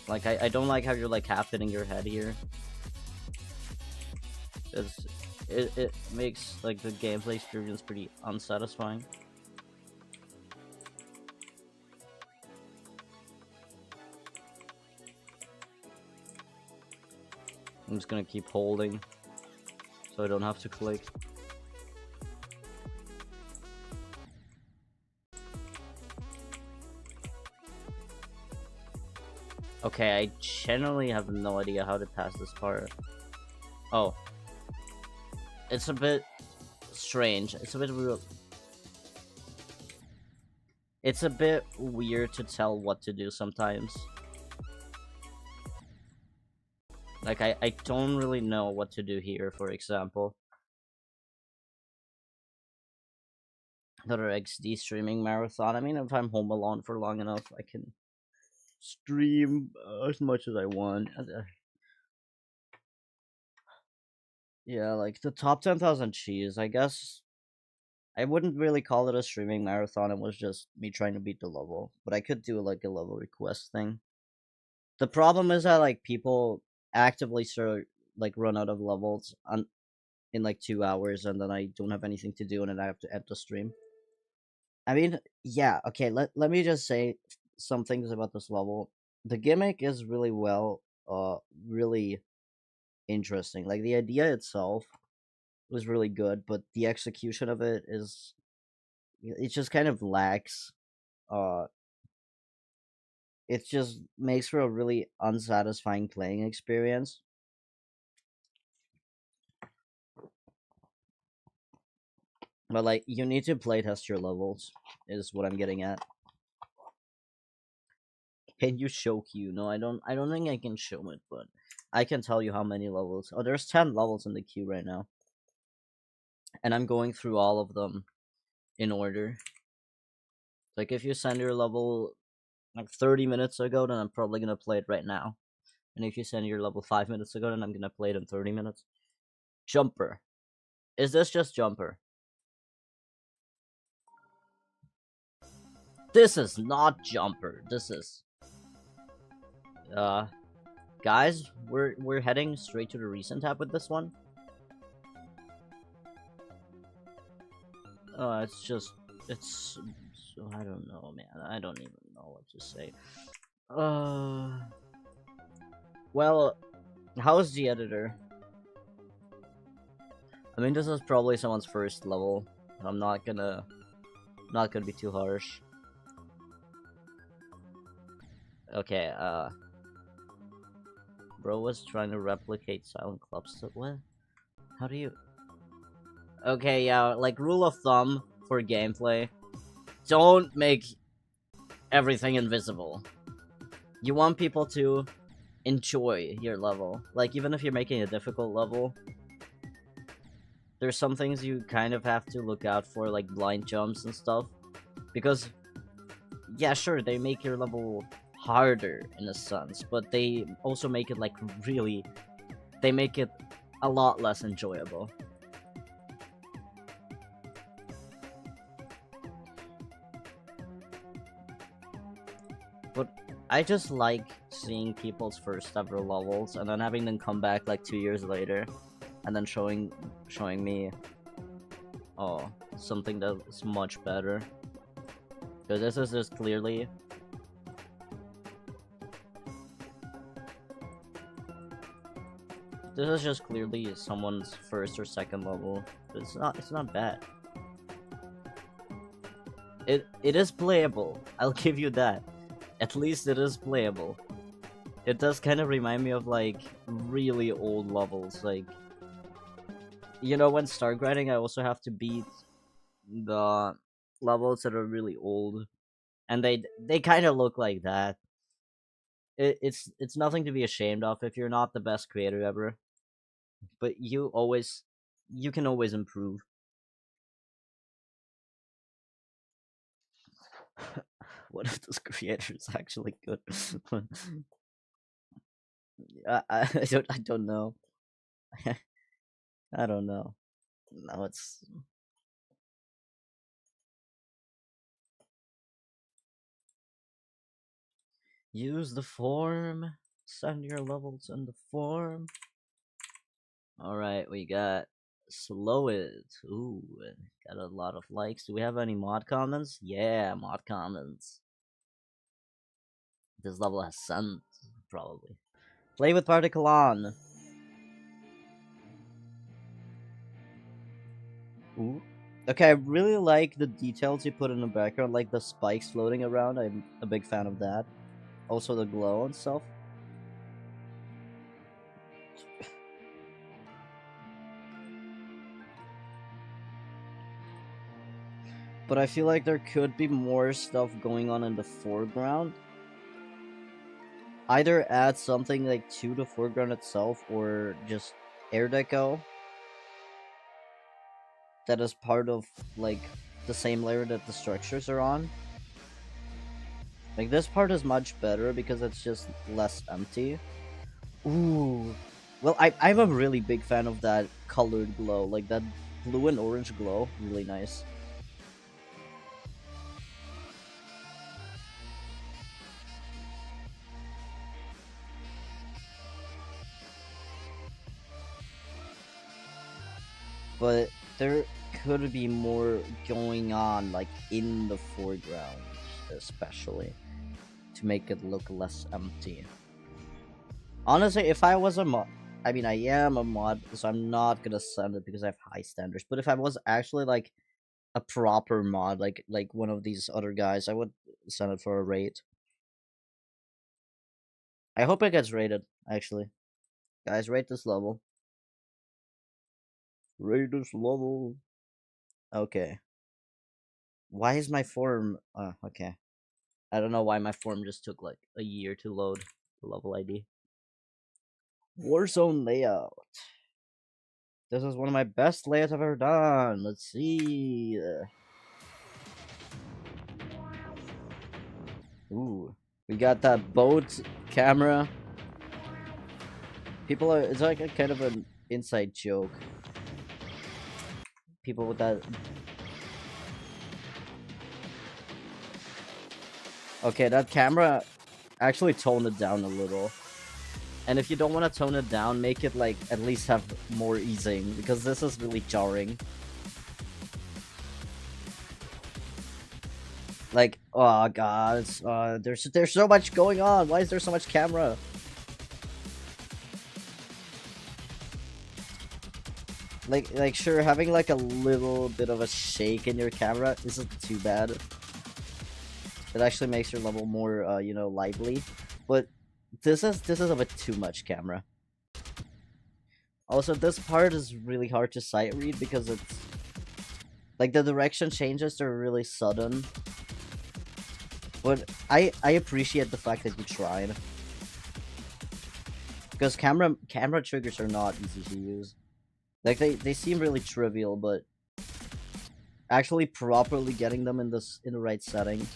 Like, I don't like how you're, like, half hitting your head here. It makes, like, the gameplay experience pretty unsatisfying. I'm just gonna keep holding, so I don't have to click. Okay, I generally have no idea how to pass this part. Oh. It's a bit strange. It's a bit real. It's a bit weird to tell what to do sometimes. Like, I don't really know what to do here, for example. Another XD streaming marathon. I mean, if I'm home alone for long enough, I can stream as much as I want. Yeah, like the top 10,000 cheese, I guess. I wouldn't really call it a streaming marathon. It was just me trying to beat the level. But I could do like a level request thing. The problem is that like people actively start like run out of levels in like 2 hours, and then I don't have anything to do, and then I have to end the stream. I mean, yeah, okay, let me just say some things about this level. The gimmick is really interesting. Like the idea itself was really good, but the execution of it is it just kind of lacks. Uh, it just makes for a really unsatisfying playing experience. But like, you need to playtest your levels, is what I'm getting at. Can you show queue? No, I don't. I don't think I can show it, but I can tell you how many levels. Oh, there's 10 levels in the queue right now, and I'm going through all of them in order. Like, if you send your level like 30 minutes ago, then I'm probably gonna play it right now. And if you send your level 5 minutes ago, then I'm gonna play it in 30 minutes. Jumper. Is this just Jumper? This is not Jumper. This is guys, we're heading straight to the recent tab with this one. It's I don't know, man. I don't even know what to say. Well, how's the editor? I mean, this is probably someone's first level. I'm not gonna be too harsh. Okay, bro was trying to replicate Silent Clubs. What? How do you? Okay, yeah, like rule of thumb for gameplay: don't make everything invisible. You want people to enjoy your level. Like, even if you're making a difficult level, there's some things you kind of have to look out for, like blind jumps and stuff. Because, yeah, sure, they make your level harder in a sense, but they also make it, like, really... They make it a lot less enjoyable. But I just like seeing people's first ever levels and then having them come back like 2 years later and then showing me something that's much better. Because this is just clearly someone's first or second level. It's not bad. It is playable. I'll give you that. At least it is playable. It does kind of remind me of like really old levels, like, you know, when start grinding I also have to beat the levels that are really old, and they kind of look like that. It's nothing to be ashamed of if you're not the best creator ever, but you can always improve. What if this creator is actually good? I don't know. I don't know. No, it's use the form. Send your levels in the form. Alright, we got Slow It. Ooh, got a lot of likes. Do we have any mod comments? Yeah, mod comments. This level has sun, probably. Play with particle on. Ooh. Okay, I really like the details you put in the background, like the spikes floating around. I'm a big fan of that. Also the glow and stuff. But I feel like there could be more stuff going on in the foreground. Either add something like to the foreground itself, or just air deco that is part of like the same layer that the structures are on. Like, this part is much better because it's just less empty. Ooh. Well, I'm a really big fan of that colored glow. Like, that blue and orange glow. Really nice. But could be more going on, like in the foreground, especially to make it look less empty. Honestly, if I was a mod, I mean, I am a mod, so I'm not gonna send it because I have high standards. But if I was actually like a proper mod, like one of these other guys, I would send it for a rate. I hope it gets rated. Actually, guys, rate this level. Rate this level. Okay. Why is my form? Okay. I don't know why my form just took like a year to load the level ID. Warzone layout. This is one of my best layouts I've ever done. Let's see. Ooh. We got that boat camera. People are. It's like a kind of an inside joke. People with that. Okay, that camera. Actually, tone it down a little. And if you don't want to tone it down, make it like at least have more easing because this is really jarring. Like, oh god, there's so much going on. Why is there so much camera? Like sure, having like a little bit of a shake in your camera isn't too bad. It actually makes your level more, you know, lively. But this is a bit too much camera. Also, this part is really hard to sight read because it's like the direction changes are really sudden. But I appreciate the fact that you tried. Because camera triggers are not easy to use. Like they seem really trivial, but actually properly getting them in the right setting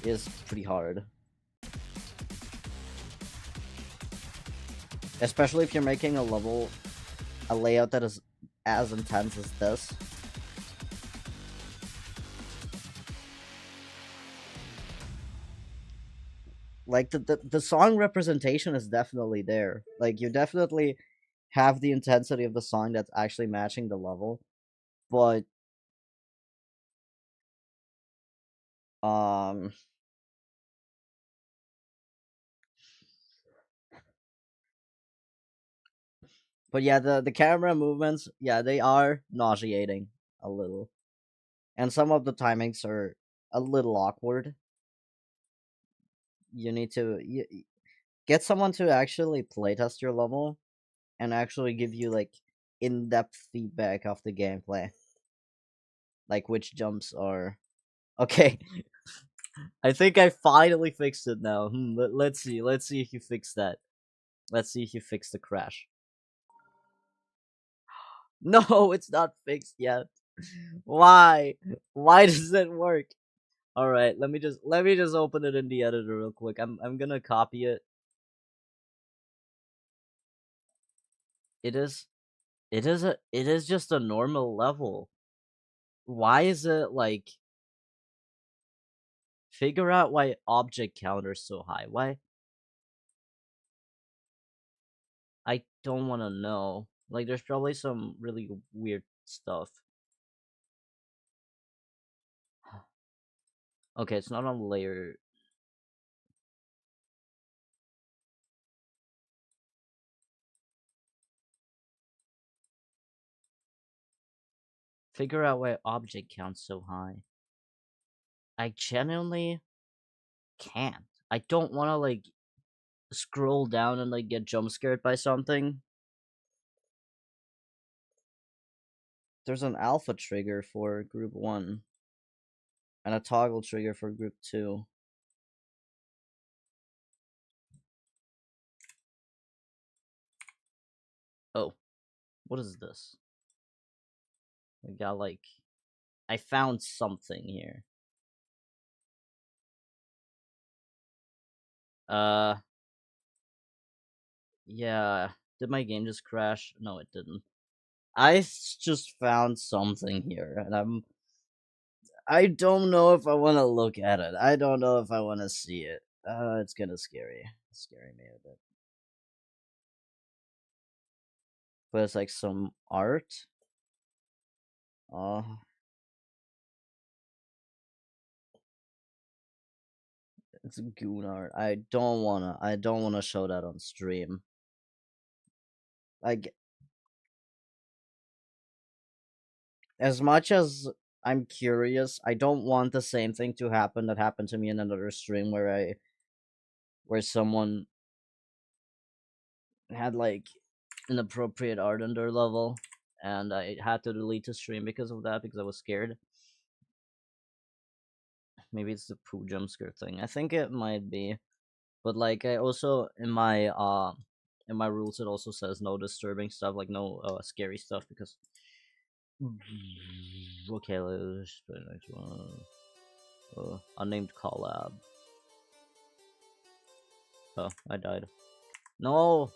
is pretty hard. Especially if you're making a layout that is as intense as this. Like the song representation is definitely there. Like you definitely have the intensity of the song that's actually matching the level, but um but yeah, the camera movements, yeah, they are nauseating a little. And some of the timings are a little awkward. You need to get someone to actually playtest your level and actually give you like in-depth feedback of the gameplay, like which jumps are okay. I think I finally fixed it now. Let's see. Let's see if you fix that. Let's see if you fix the crash. No, it's not fixed yet. Why? Why does it work? All right, let me just open it in the editor real quick. I'm gonna copy it. It is it is just a normal level. Why is it like figure out why object counter is so high? Why? I don't want to know. Like there's probably some really weird stuff. Okay, it's not on layer. Figure out why object count's so high. I genuinely can't. I don't want to like scroll down and like get jump scared by something. There's an alpha trigger for group 1 and a toggle trigger for group 2. Oh, what is this? We got like I found something here. Uh yeah, did my game just crash? No, it didn't. Just found something here and I don't know if I want to look at it. I don't know if I want to see it. It's kind of scary. It's scaring me a bit. But it's like some art. Uh, it's goon art. I don't wanna show that on stream. Like, as much as I'm curious, I don't want the same thing to happen that happened to me in another stream where someone had like inappropriate art on their level, and I had to delete the stream because of that because I was scared. Maybe it's the poo jump scare thing. I think it might be, but like I also in my rules it also says no disturbing stuff, like no scary stuff because. Okay, let's play the next one. Unnamed collab. Oh, I died. No.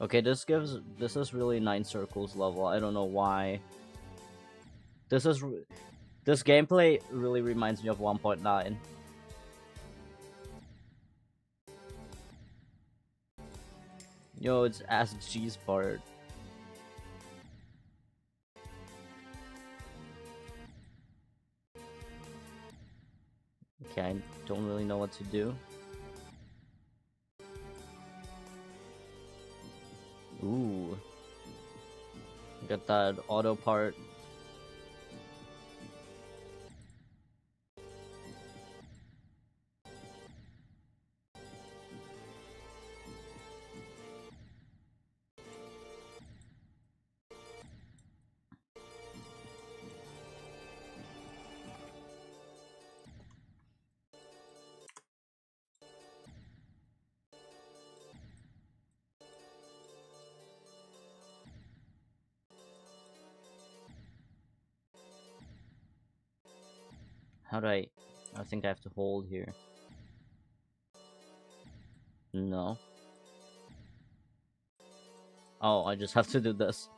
Okay, this is really 9 circles level. I don't know why. This is this gameplay really reminds me of 1.9. Yo, it's Ask G's part. Okay, I don't really know what to do. Ooh. Got that auto part. How do I think I have to hold here. No. Oh, I just have to do this.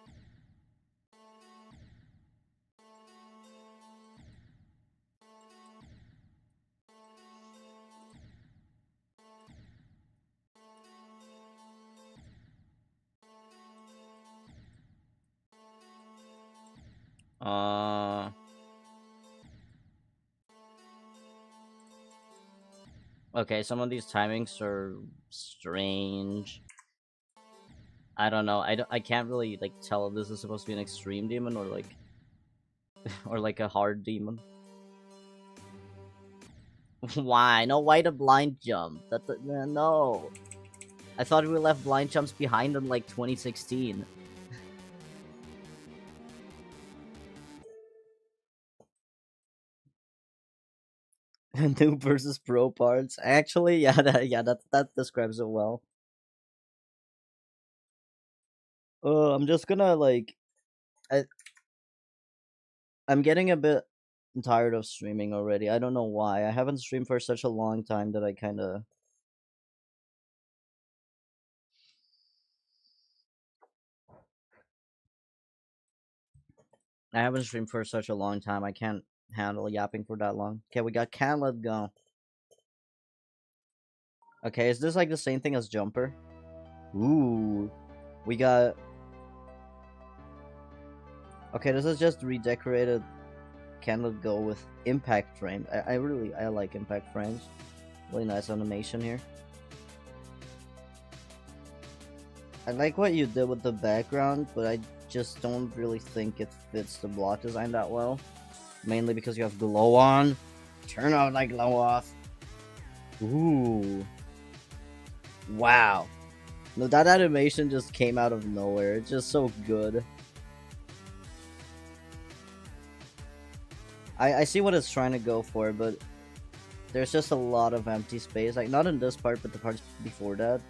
Okay, some of these timings are strange. I don't know. I can't really like tell if this is supposed to be an extreme demon or like or like a hard demon. Why? No, why the blind jump? No. I thought we left blind jumps behind in like 2016. Noob versus pro parts. Actually, yeah, that describes it well. I'm just gonna like, I I'm getting a bit tired of streaming already. I don't know why. I haven't streamed for such a long time that I kind of. I haven't streamed for such a long time. I can't handle yapping for that long. Okay, we got can let go. Okay, is this like the same thing as jumper? Ooh, we got. Okay, this is just redecorated. Can let go with impact frame. I like impact frames. Really nice animation here. I like what you did with the background, but I just don't really think it fits the block design that well. Mainly because you have glow on. Turn on like glow off. Ooh. Wow. No, that animation just came out of nowhere. It's just so good. I see what it's trying to go for, but there's just a lot of empty space. Like, not in this part, but the parts before that.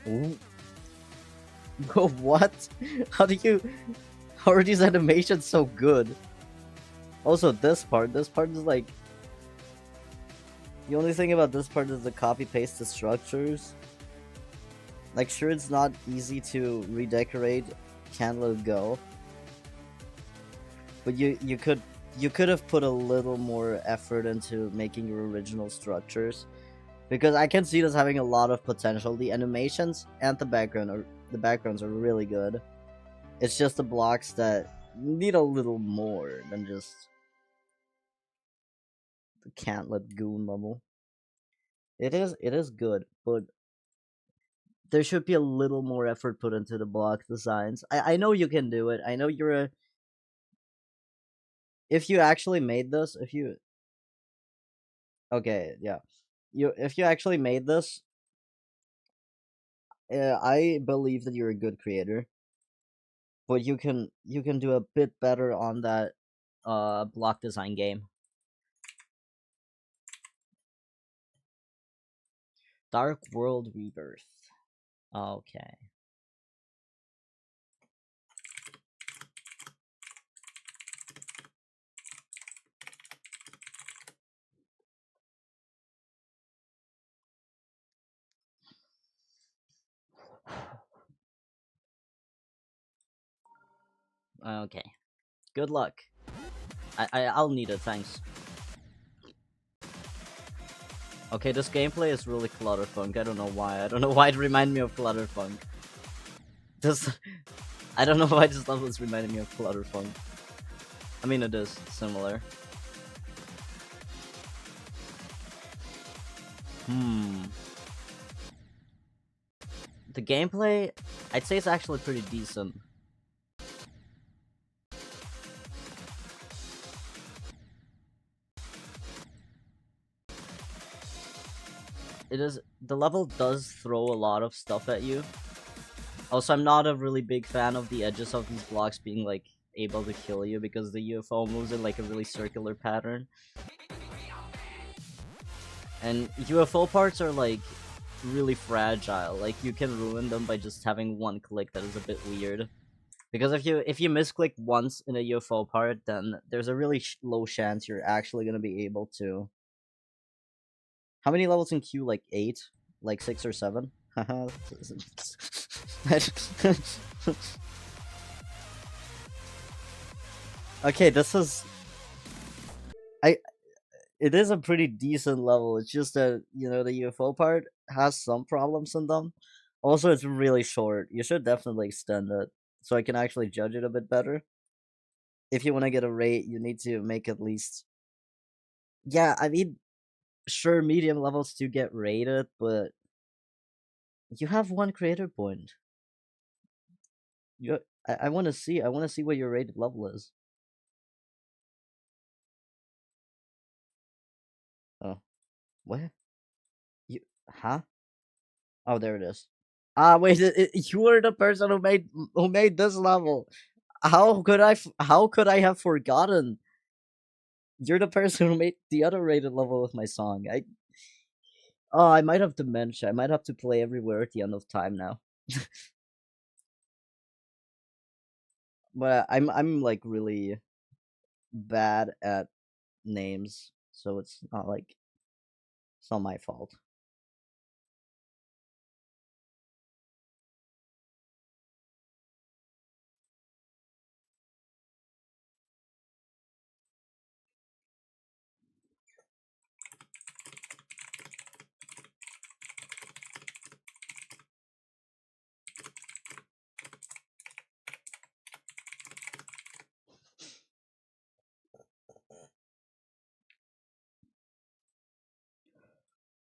Ooh. What? How are these animations so good? Also, this part is like the only thing about this part is the copy paste the structures. Like, sure, it's not easy to redecorate. Can't let it go. But you could have put a little more effort into making your original structures, because I can see this having a lot of potential. The animations and the backgrounds are really good. It's just the blocks that need a little more than just the can't let goon level. It is good, but there should be a little more effort put into the block designs. I know you can do it. I know you're a if you actually made this, if you okay, yeah. You if you actually made this, I believe that you're a good creator, but you can do a bit better on that block design game. Dark World Rebirth. Okay. Okay. Good luck. I'll need it, thanks. Okay, this gameplay is really clutterfunk. I don't know why. I don't know why it reminded me of clutterfunk. This I don't know why this level is reminding me of clutterfunk. I mean, it is similar. Hmm. The gameplay, I'd say it's actually pretty decent. It is the level does throw a lot of stuff at you. Also, I'm not a really big fan of the edges of these blocks being like able to kill you, because the UFO moves in like a really circular pattern. And UFO parts are like really fragile. Like, you can ruin them by just having one click that is a bit weird. Because if you misclick once in a UFO part, then there's a really low chance you're actually gonna be able to. How many levels in Q? Like 8, like 6 or 7. Okay, this is I. It is a pretty decent level. It's just that, you know, the UFO part has some problems in them. Also, it's really short. You should definitely extend it so I can actually judge it a bit better. If you want to get a rate, you need to make at least. Yeah, I mean, sure, medium levels do get rated, but you have one creator point. You, I want to see. I want to see what your rated level is. Oh, what? You, huh? Oh, there it is. Ah, wait, you were the person who made this level. How could I have forgotten? You're the person who made the other rated level with my song. I might have dementia. I might have to play everywhere at the end of time now. But I'm like really bad at names, so it's not like it's not my fault.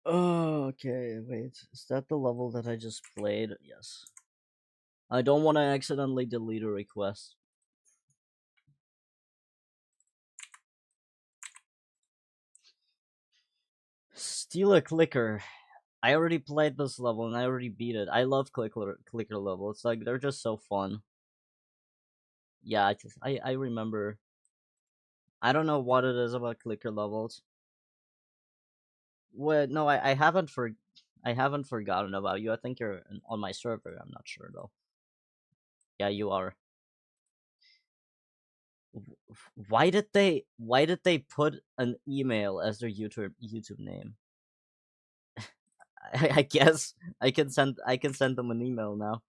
Oh, okay. Wait, is that the level that I just played? Yes. I don't want to accidentally delete a request. Steal a clicker. I already played this level and I already beat it. I love clicker level. It's like they're just so fun. Yeah, I remember. I don't know what it is about clicker levels. What? No, I haven't forgotten about you. I think you're on my server. I'm not sure though. Yeah, you are. Why did they put an email as their YouTube name? I guess I can send them an email now.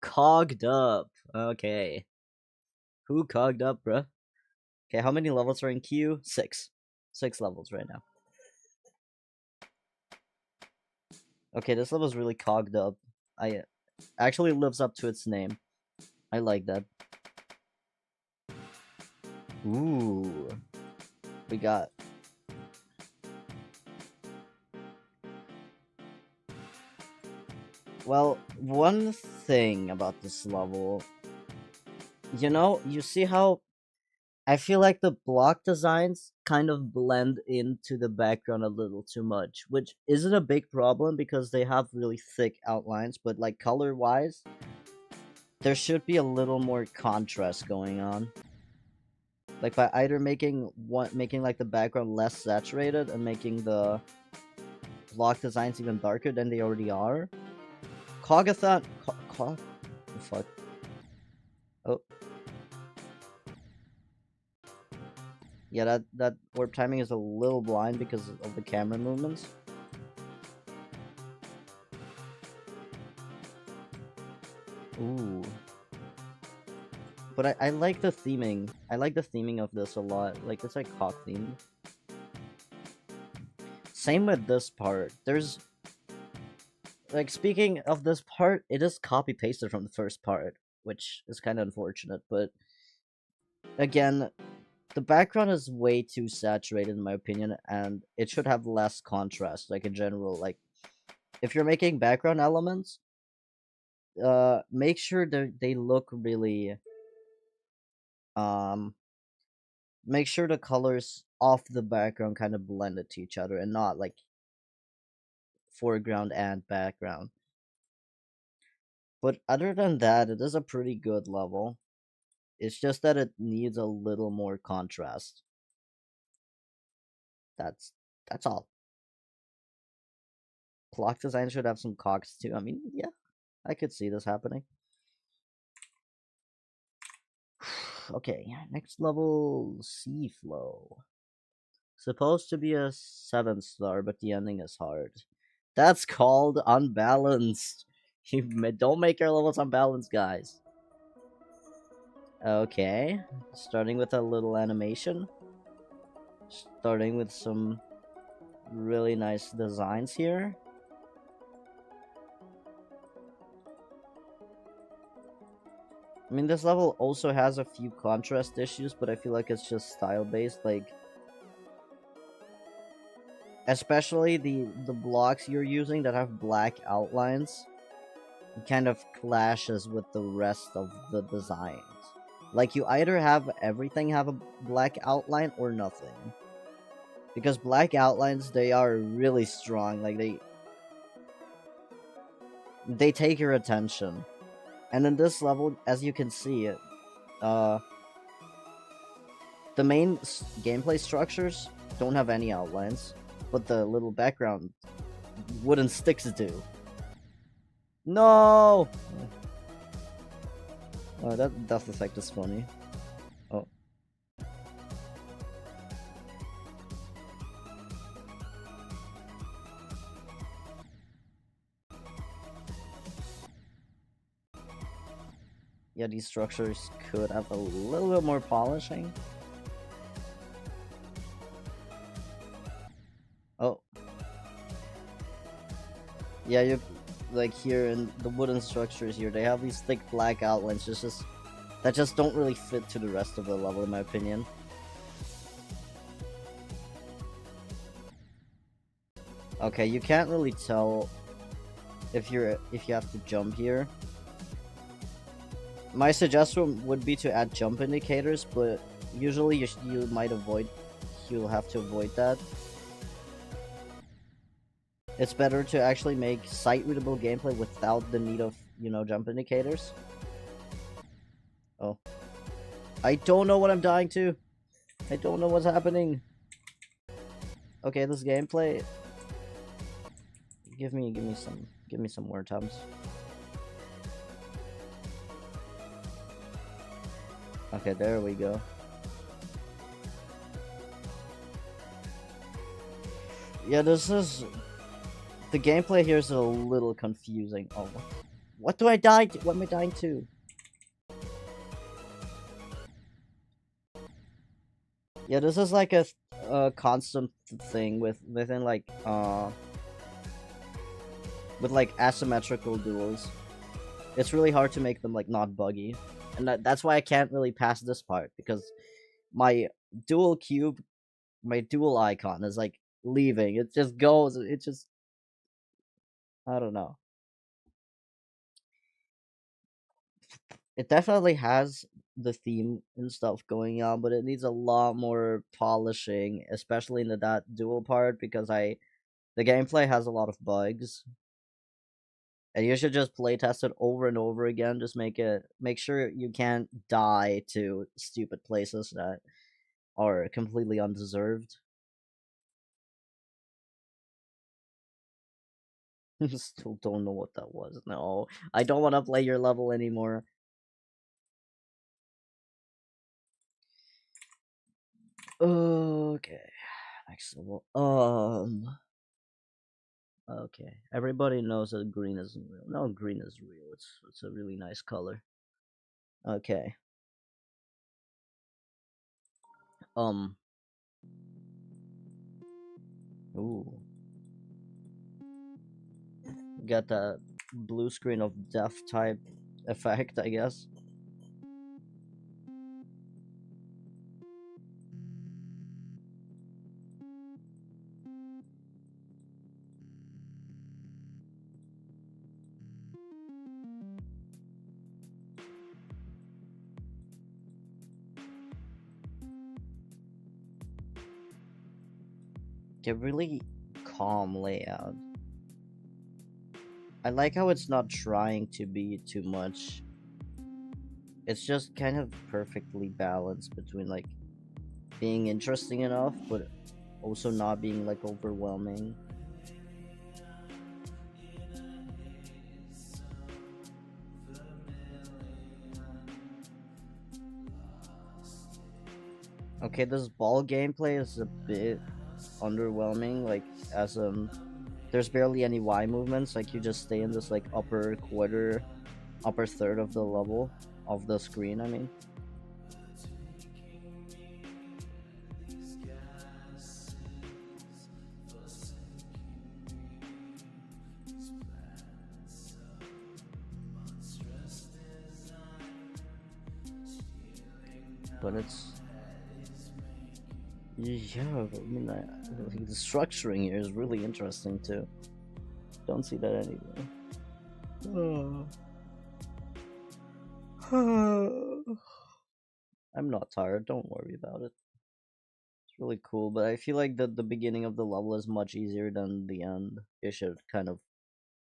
Cogged up. Okay. Who cogged up, bruh? Okay, how many levels are in queue? 6. 6 levels right now. Okay, this level's really cogged up. I actually lives up to its name. I like that. Ooh. We got well, one thing about this level, you see how I feel like the block designs kind of blend into the background a little too much, which isn't a big problem because they have really thick outlines, but like color-wise, there should be a little more contrast going on. Like by either making like the background less saturated and making the block designs even darker than they already are. Cogathon fuck. Oh. Yeah, that warp timing is a little blind because of the camera movements. Ooh. But I like the theming. I like the theming of this a lot. Like, it's like cock themed. Same with this part. There's... Like, speaking of this part, it is copy-pasted from the first part, which is kind of unfortunate, but... Again, the background is way too saturated in my opinion, and it should have less contrast, like in general. Like, if you're making background elements, make sure they look really... make sure the colors off the background kind of blend it to each other and not like foreground and background. But other than that, it is a pretty good level. It's just that it needs a little more contrast. That's all. Clock design should have some cogs too. I mean, yeah, I could see this happening. Okay, next level, Sea Flow. Supposed to be a 7-star, but the ending is hard. That's called unbalanced. Don't make your levels unbalanced, guys. Okay, starting with a little animation. Starting with some really nice designs here. I mean, this level also has a few contrast issues, but I feel like it's just style-based. Like, especially the blocks you're using that have black outlines kind of clashes with the rest of the designs. Like, you either have everything have a black outline or nothing. Because black outlines, they are really strong. Like, they take your attention. And in this level, as you can see, the main gameplay structures don't have any outlines, but the little background wooden sticks do. No! Oh, that death effect is funny. Oh. Yeah, these structures could have a little bit more polishing. Oh. Yeah, you like here in the wooden structures here, they have these thick black outlines that just don't really fit to the rest of the level in my opinion. Okay, you can't really tell if you have to jump here. My suggestion would be to add jump indicators, but usually you'll have to avoid that. It's better to actually make sight-readable gameplay without the need of, jump indicators. Oh. I don't know what I'm dying to. I don't know what's happening. Okay, this gameplay. Give me some more times. Okay, there we go. Yeah, this is... The gameplay here is a little confusing. Oh, what do I die to? What am I dying to? Yeah, this is like a constant thing within like with like asymmetrical duels. It's really hard to make them like not buggy, and that's why I can't really pass this part, because my dual cube, my dual icon is like leaving. It just goes. It just, I don't know. It definitely has the theme and stuff going on, but it needs a lot more polishing, especially in that dual part, because the gameplay has a lot of bugs. And you should just playtest it over and over again. Just make sure you can't die to stupid places that are completely undeserved. Still don't know what that was. No, I don't want to play your level anymore. Okay, next level. Okay, everybody knows that green isn't real. No, green is real. It's a really nice color. Okay. Um. Ooh. Got that blue screen of death type effect, I guess. A really calm layout. I like how it's not trying to be too much. It's just kind of perfectly balanced between like being interesting enough, but also not being like overwhelming. Okay, this ball gameplay is a bit underwhelming. Like, as there's barely any Y movements. Like, you just stay in this like upper quarter, upper third of the level of the screen. I mean. But it's, yeah, I mean, the structuring here is really interesting too. Don't see that anywhere. I'm not tired, don't worry about it. It's really cool, but I feel like the beginning of the level is much easier than the end. You should kind of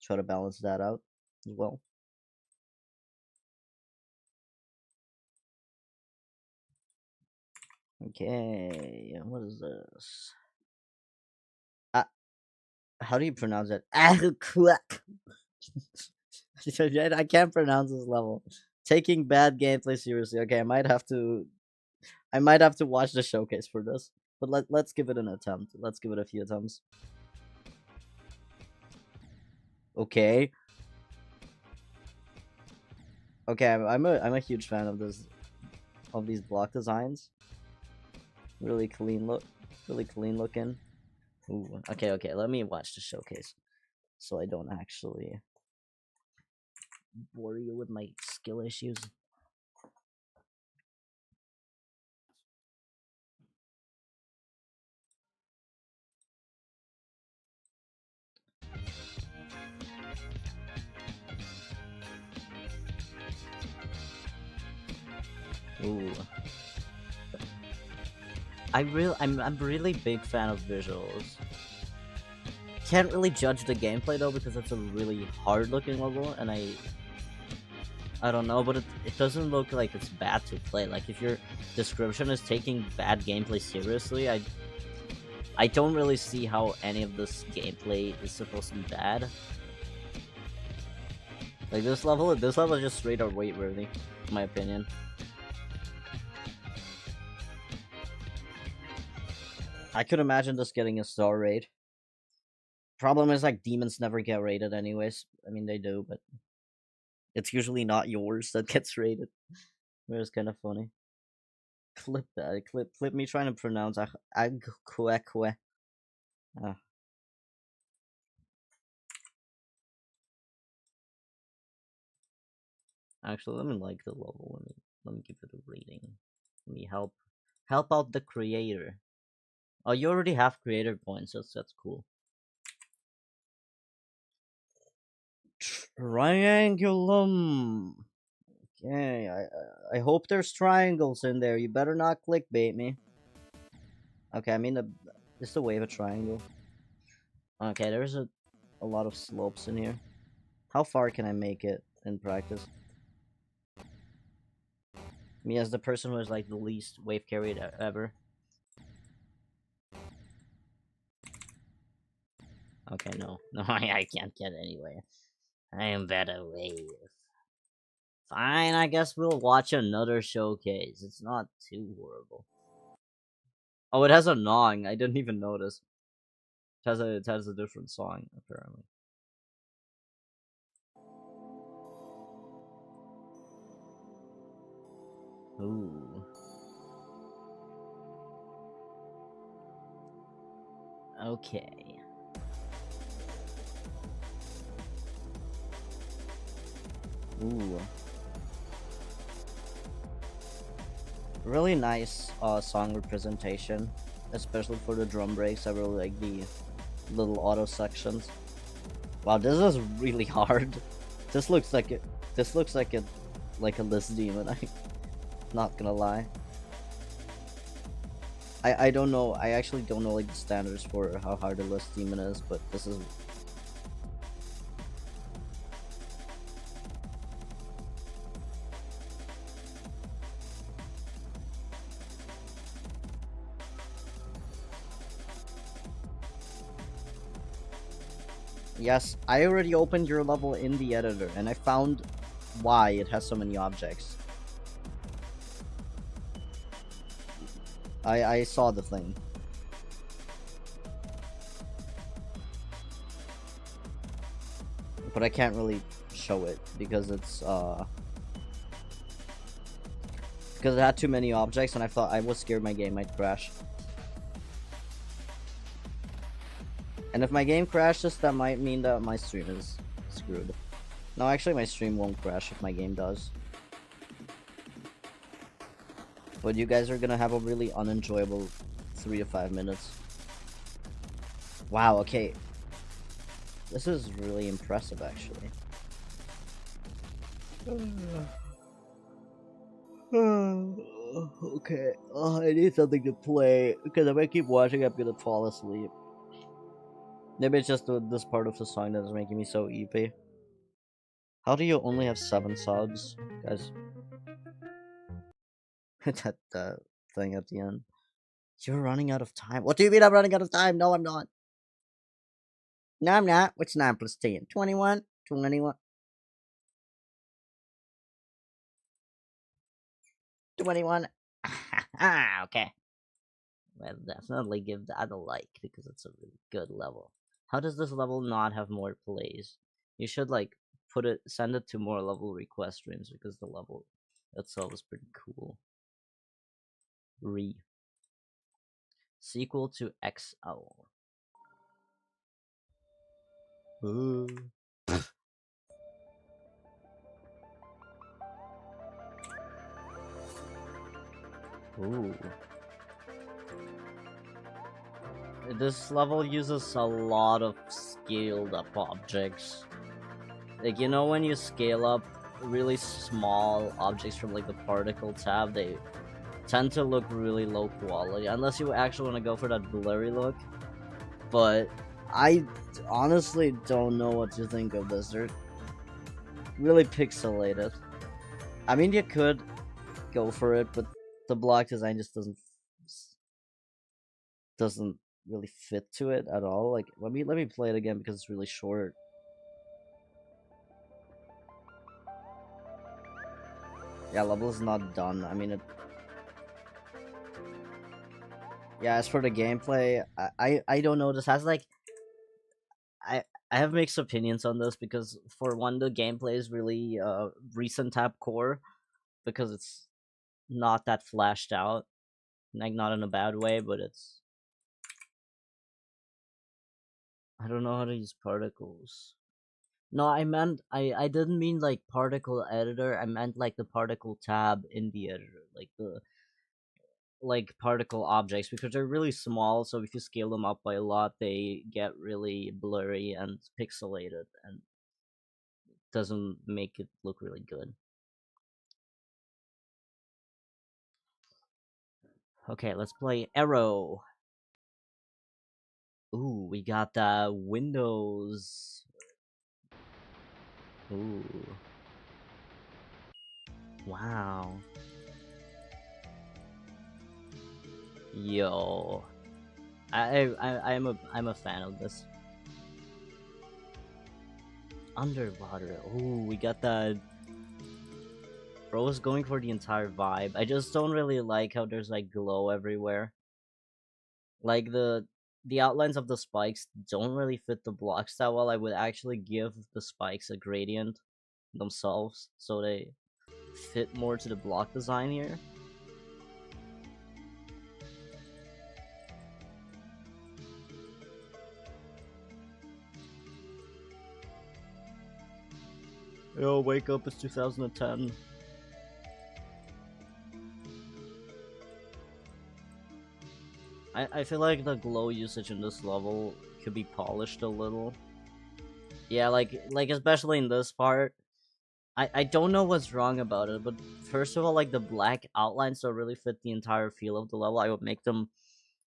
try to balance that out as well. Okay, what is this? How do you pronounce it? I can't pronounce this level. Taking bad gameplay seriously. Okay, I might have to watch the showcase for this. But let's give it an attempt. Let's give it a few attempts. Okay. Okay, I'm a huge fan of these block designs. Really clean looking. Ooh, okay, let me watch the showcase so I don't actually bore you with my skill issues. Ooh. I'm really big fan of visuals. Can't really judge the gameplay though, because it's a really hard looking level, and I don't know, but it doesn't look like it's bad to play. Like, if your description is taking bad gameplay seriously, I don't really see how any of this gameplay is supposed to be bad. Like, this level is just straight up wait worthy, in my opinion. I could imagine this getting a star rate. Problem is, like, demons never get rated anyways. I mean, they do, but it's usually not yours that gets rated. It's kind of funny. Clip that. Clip me trying to pronounce Agqueque. Actually, let me like the level. Let me give it a rating. Let me help out the creator. Oh, you already have creator points. That's cool. Triangulum. Okay, I hope there's triangles in there. You better not clickbait me. Okay, I mean it's the wave a triangle. Okay, there's a lot of slopes in here. How far can I make it in practice? Me as the person who is like the least wave carried ever. Okay, no, I can't get anywhere. I am better wave. Fine, I guess we'll watch another showcase. It's not too horrible. Oh, it has a gnawing. I didn't even notice. It has a different song apparently. Ooh. Okay. Ooh. Really nice song representation, especially for the drum breaks. I really like the little auto sections. Wow, this is really hard. This looks like it. This looks like a list demon. I'm not gonna lie. I don't know. I actually don't know like the standards for how hard a list demon is, but this is. Yes, I already opened your level in the editor, and I found why it has so many objects. I saw the thing. But I can't really show it because it's because it had too many objects, and I was scared my game might crash. And if my game crashes, that might mean that my stream is screwed. No, actually my stream won't crash if my game does. But you guys are gonna have a really unenjoyable 3 to 5 minutes. Wow, okay. This is really impressive, actually. Okay. Oh, I need something to play, because if I keep watching, I'm gonna fall asleep. Maybe it's just this part of the song that is making me so eepy. How do you only have 7 subs, guys? that thing at the end. You're running out of time. What do you mean I'm running out of time? No, I'm not. No, I'm not. What's 9 plus 10? 21? 21? 21? Okay. Well, definitely give that a like, because it's a really good level. How does this level not have more plays? You should, like, send it to more level request streams, because the level itself is pretty cool. Sequel to XL. Ooh. Ooh. This level uses a lot of scaled up objects. Like, you know, when you scale up really small objects from like the particle tab, they tend to look really low quality, unless you actually want to go for that blurry look. But I honestly don't know what to think of this. They're really pixelated. I mean, you could go for it, but the block design just doesn't really fit to it at all. Like, let me play it again because it's really short. Yeah, level is not done. I mean, Yeah, as for the gameplay, I don't know. This has like I I have mixed opinions on this because for one, the gameplay is really recent tab core because it's not that flashed out, like not in a bad way, but it's I don't know how to use particles. No, I didn't mean like particle editor. I meant like the particle tab in the editor, like the like particle objects because they're really small. So if you scale them up by a lot, they get really blurry and pixelated, and doesn't make it look really good. Okay, let's play Arrow. Ooh, we got the Windows. Ooh, wow. Yo, I'm a fan of this. Underwater. Ooh, we got that. Bro is going for the entire vibe. I just don't really like how there's like glow everywhere. Like the outlines of the spikes don't really fit the blocks that well. I would actually give the spikes a gradient themselves so they fit more to the block design here. Yo, wake up, it's 2010. I feel like the glow usage in this level could be polished a little. Yeah, like especially in this part. I don't know what's wrong about it, but first of all, like the black outlines don't really fit the entire feel of the level. I would make them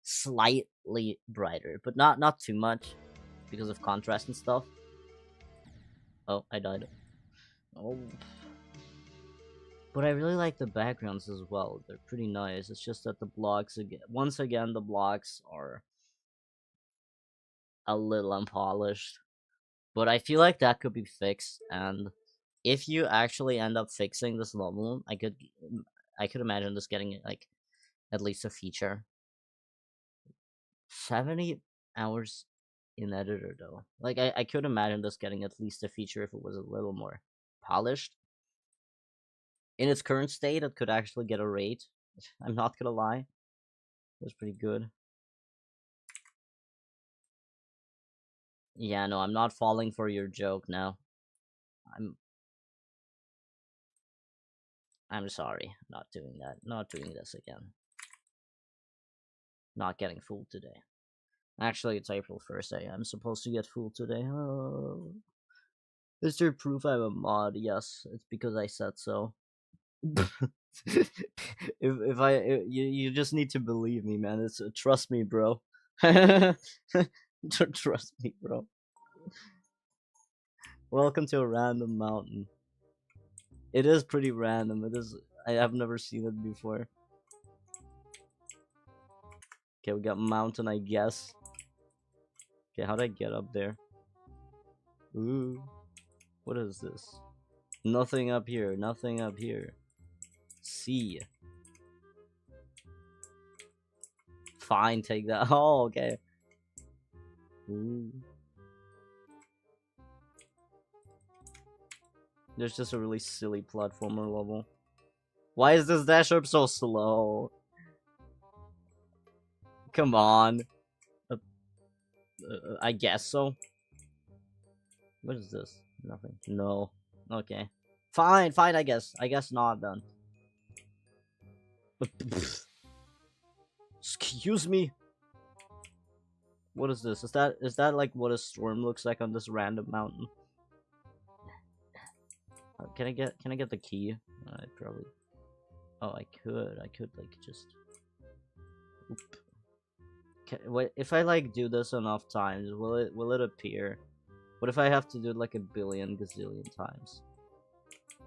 slightly brighter, but not too much because of contrast and stuff. Oh, I died. Oh. But I really like the backgrounds as well. They're pretty nice. It's just that the blocks again, once again, the blocks are a little unpolished. But I feel like that could be fixed, and if you actually end up fixing this level, I could imagine this getting like at least a feature. 70 hours in editor though. Like I could imagine this getting at least a feature if it was a little more polished. In its current state, it could actually get a rate. I'm not gonna lie. It was pretty good. Yeah, no, I'm not falling for your joke now. I'm I'm sorry. Not doing that. Not doing this again. Not getting fooled today. Actually, it's April 1st. I'm supposed to get fooled today. Oh. Is there proof I'm a mod? Yes, it's because I said so. If I you just need to believe me, man. It's trust me, bro. Trust me, bro. Welcome to a random mountain. It is pretty random. It is. I have never seen it before. Okay, we got mountain, I guess. Okay, how'd I get up there? Ooh, what is this? Nothing up here. Nothing up here. C. Fine, take that. Oh, okay. Ooh. There's just a really silly platformer level. Why is this dash up so slow? Come on. I guess so. What is this? Nothing. No. Okay. Fine, fine, I guess. I guess not then. Excuse me. What is this? Is that like what a storm looks like on this random mountain? Can I get the key? I probably. Oh, I could like just. Oop. What if I like do this enough times? Will it appear? What if I have to do it like a billion gazillion times?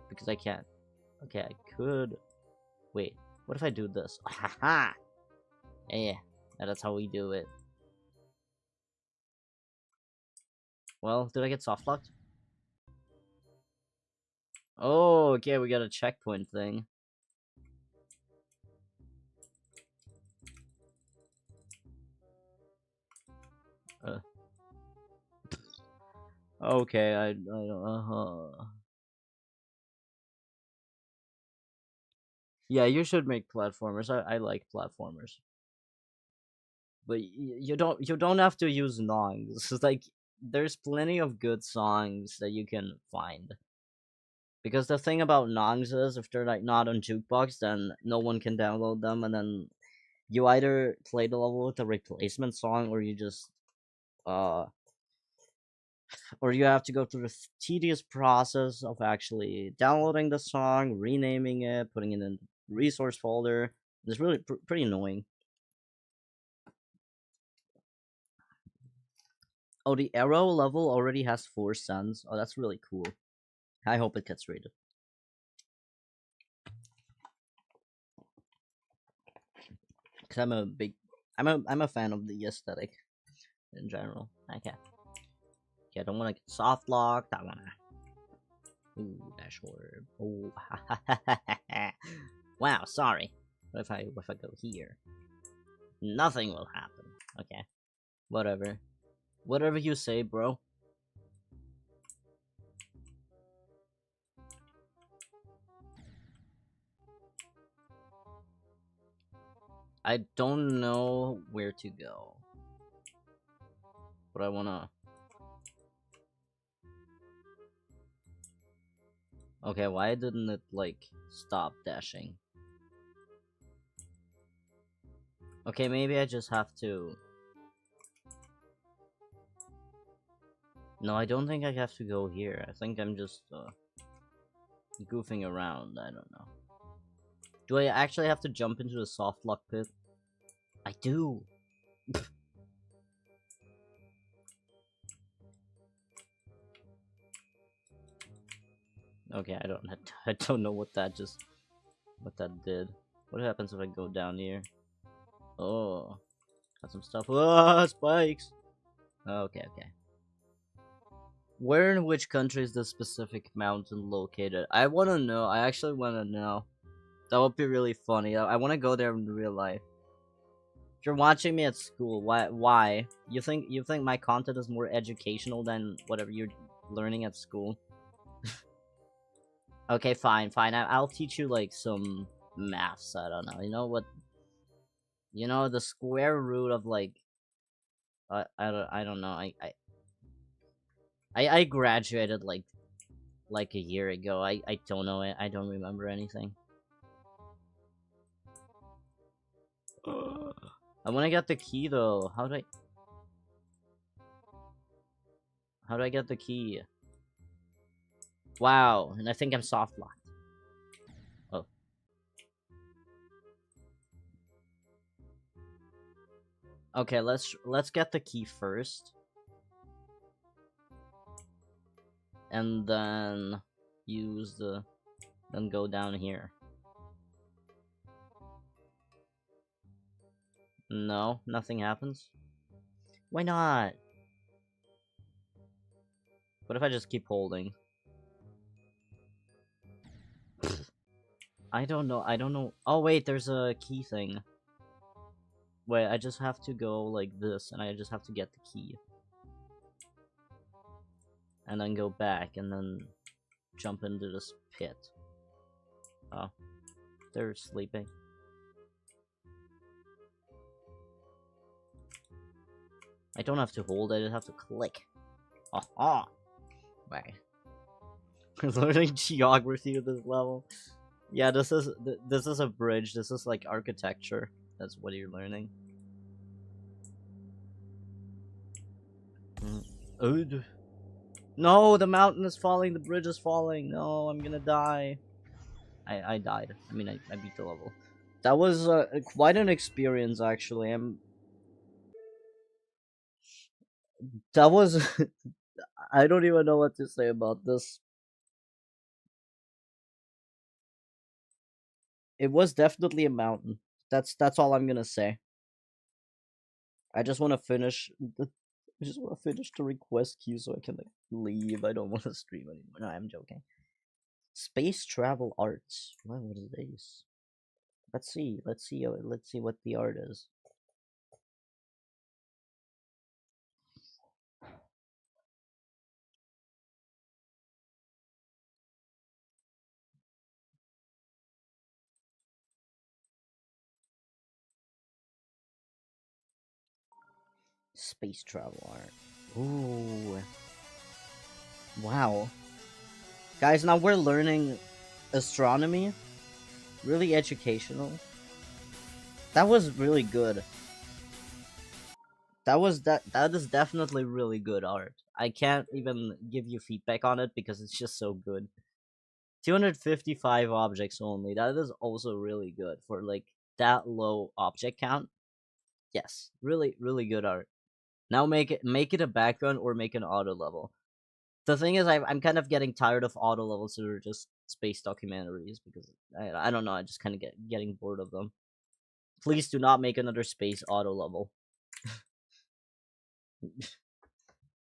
Because I can't. Okay, I could. Wait. What if I do this? Haha. Yeah, that's how we do it. Well, did I get soft locked? Oh, okay, we got a checkpoint thing. Okay, I don't. Yeah, you should make platformers. I like platformers, but you don't have to use songs. It's like there's plenty of good songs that you can find. Because the thing about Nongs is, if they're like not on jukebox, then no one can download them, and then you either play the level with a replacement song, or you just uh, or you have to go through the tedious process of actually downloading the song, renaming it, putting it in the resource folder. It's really pretty annoying. Oh, the arrow level already has 4 cents. Oh, that's really cool. I hope it gets rated. Cause I'm a fan of the aesthetic in general. Okay. Okay, I don't want to get soft locked. I wanna. Ooh, dash orb. Oh, wow. Sorry. What if I go here? Nothing will happen. Okay. Whatever. Whatever you say, bro. I don't know where to go, but I wanna. Okay, why didn't it like stop dashing? Okay, maybe I just have to. No, I don't think I have to go here. I think I'm just goofing around. I don't know. Do I actually have to jump into the soft lock pit? I do. Okay, I don't. I don't know what that did. What happens if I go down here? Oh, got some stuff. Ah, spikes. Okay, okay. Where in which country is this specific mountain located? I want to know. I actually want to know. That would be really funny. I want to go there in real life. If you're watching me at school, why? Why? You think my content is more educational than whatever you're learning at school? Okay, fine, fine. I'll teach you like some maths. I don't know. You know what? You know the square root of like I don't know. I graduated like a year ago. I don't know it. I don't remember anything. I want to get the key though. How do I get the key? Wow, and I think I'm soft locked. Oh, okay. Let's get the key first, and then use then go down here. No, nothing happens. Why not? What if I just keep holding? I don't know. I don't know. Oh wait, there's a key thing. Wait, I just have to go like this, and I just have to get the key, and then go back, and then jump into this pit. Oh, they're sleeping. I don't have to hold. I just have to click. Aha! Right. Learning geography at this level. Yeah, this is a bridge. This is like architecture. That's what you're learning. Oh, no, the mountain is falling. The bridge is falling. No, I'm gonna die. I died. I mean, I beat the level. That was quite an experience, actually. That was. I don't even know what to say about this. It was definitely a mountain. That's all I'm gonna say. I just want to finish. I just want to finish the request queue so I can like leave. I don't want to stream anymore. No, I'm joking. Space travel arts. What is this? Let's see. Let's see. Let's see what the art is. Space travel art. Ooh. Wow. Guys, now we're learning astronomy. Really educational. That was really good. That is definitely really good art. I can't even give you feedback on it because it's just so good. 255 objects only. That is also really good for like that low object count. Yes, really really good art. Now make it a background or make an auto level. The thing is, I'm kind of getting tired of auto levels that are just space documentaries because I don't know. I just kind of getting bored of them. Please do not make another space auto level.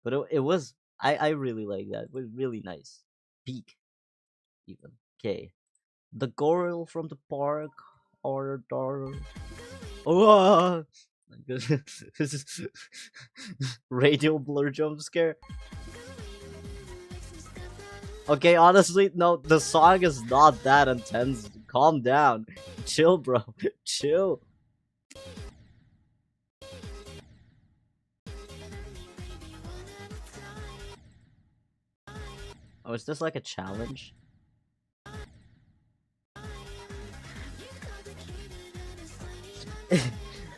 But it was I really like that. It was really nice. Peak even. Okay. The girl from the park or oh this is radio blur jump scare. Okay, honestly, no, the song is not that intense. Calm down. Chill, bro. Chill. Oh, is this like a challenge?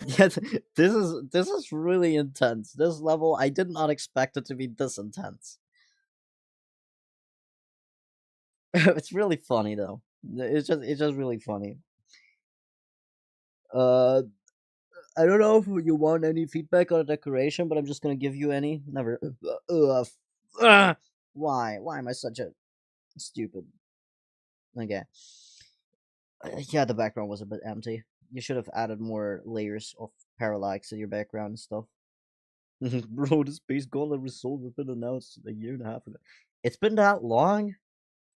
Yes, this is really intense. This level, I did not expect it to be this intense. It's really funny though. It's just really funny. Uh, I don't know if you want any feedback on the decoration, but I'm just gonna give you any. Never. Why? Why am I such a stupid? Okay. Yeah, the background was a bit empty. You should have added more layers of parallax in your background and stuff. Bro, the Space Gauntlet result has been announced a year and a half ago. It's been that long?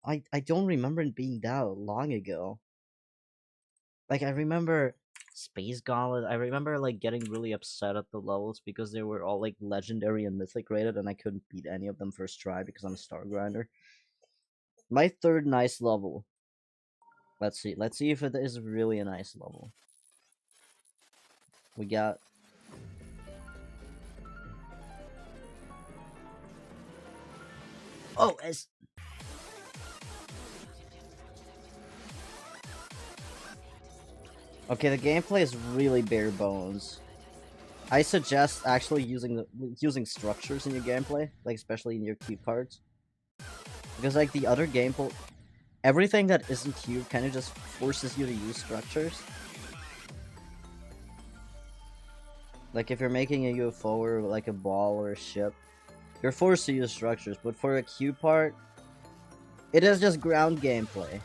I don't remember it being that long ago. Like I remember Space Gauntlet. I remember like getting really upset at the levels because they were all like legendary and mythic rated, and I couldn't beat any of them first try because I'm a star grinder. My third nice level. Let's see. Let's see if it is really a nice level. We got. Oh, it's. Okay, the gameplay is really bare bones. I suggest actually using structures in your gameplay, like especially in your cube cards, because like the other gameplay, everything that isn't cube kind of just forces you to use structures. Like if you're making a UFO or like a ball or a ship, you're forced to use structures. But for a cube part, it is just ground gameplay.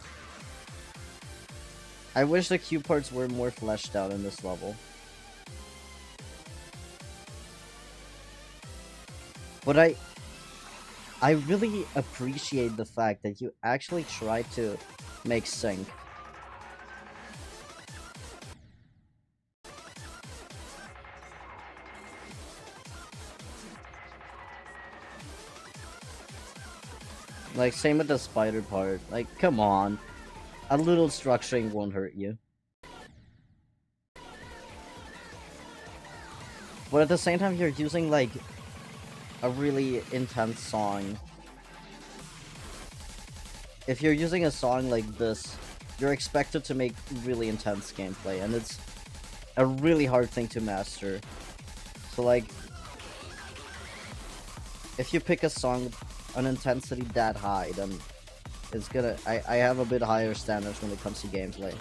I wish the cube parts were more fleshed out in this level. But I really appreciate the fact that you actually tried to make sync. Like, same with the spider part. Like, come on. A little structuring won't hurt you. But at the same time, you're using, like, a really intense song. If you're using a song like this, you're expected to make really intense gameplay, and it's a really hard thing to master. So, like, if you pick a song with an intensity that high, then it's gonna. I have a bit higher standards when it comes to gameplay.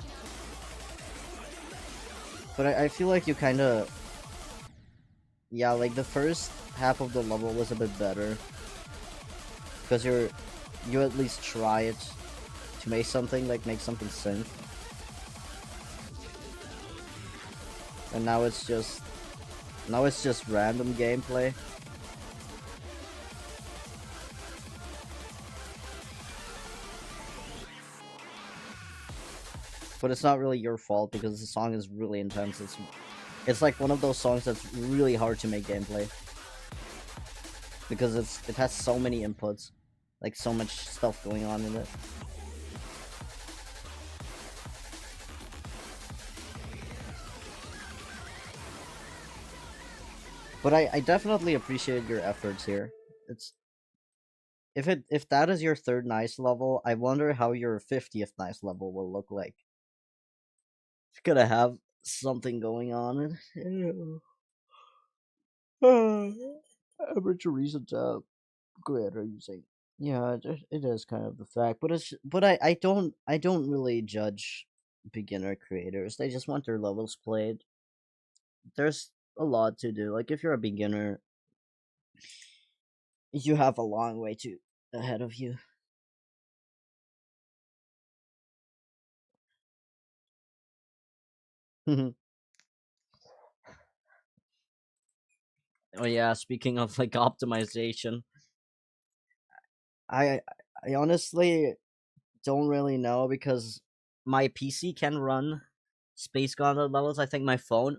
But I feel like you kind of. Yeah, like the first half of the level was a bit better. Because you at least try it to make something, like make something sync. And now it's just random gameplay. But it's not really your fault because the song is really intense. It's like one of those songs that's really hard to make gameplay. Because it has so many inputs. Like so much stuff going on in it. But I definitely appreciate your efforts here. It's if that is your third nice level, I wonder how your 50th nice level will look like. It's gonna have something going on. Average reason to creator using. Yeah, it is kind of the fact, but I don't really judge beginner creators. They just want their levels played. There's a lot to do. Like if you're a beginner, you have a long way to ahead of you. Oh yeah, speaking of like optimization, I I honestly don't really know because my PC can run Space Gauntlet levels. I think my phone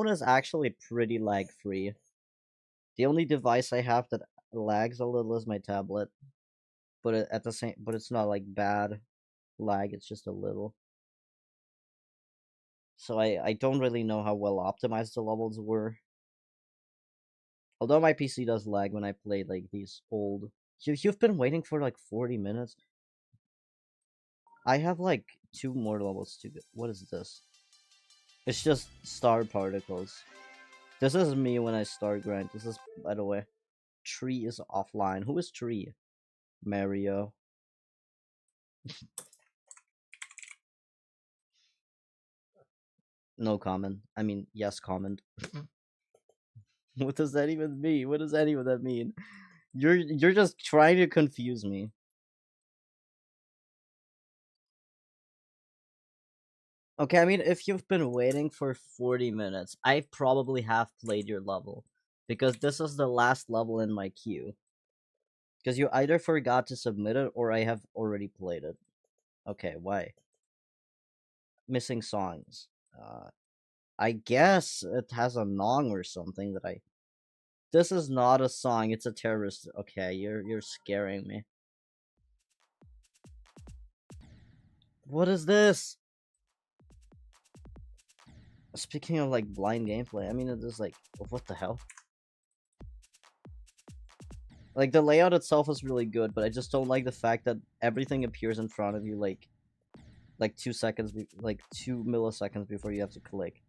is actually pretty lag free. The only device I have that lags a little is my tablet, but but it's not like bad lag. It's just a little. So I don't really know how well optimized the levels were. Although my PC does lag when I play like these old. You've been waiting for like 40 minutes. I have like two more levels to go. What is this? It's just star particles. This is me when I start grind. This is, by the way, Tree is offline. Who is Tree? Mario. No comment. I mean, yes comment. What does that even mean? What does any of that mean? You're just trying to confuse me. Okay, I mean, if you've been waiting for 40 minutes, I probably have played your level because this is the last level in my queue. Because you either forgot to submit it or I have already played it. Okay, why? Missing songs. I guess it has a nong or something that I. This is not a song. It's a terrorist. Okay, you're scaring me. What is this? Speaking of like blind gameplay, I mean it is like what the hell? Like the layout itself is really good, but I just don't like the fact that everything appears in front of you like 2 seconds, like 2 milliseconds before you have to click.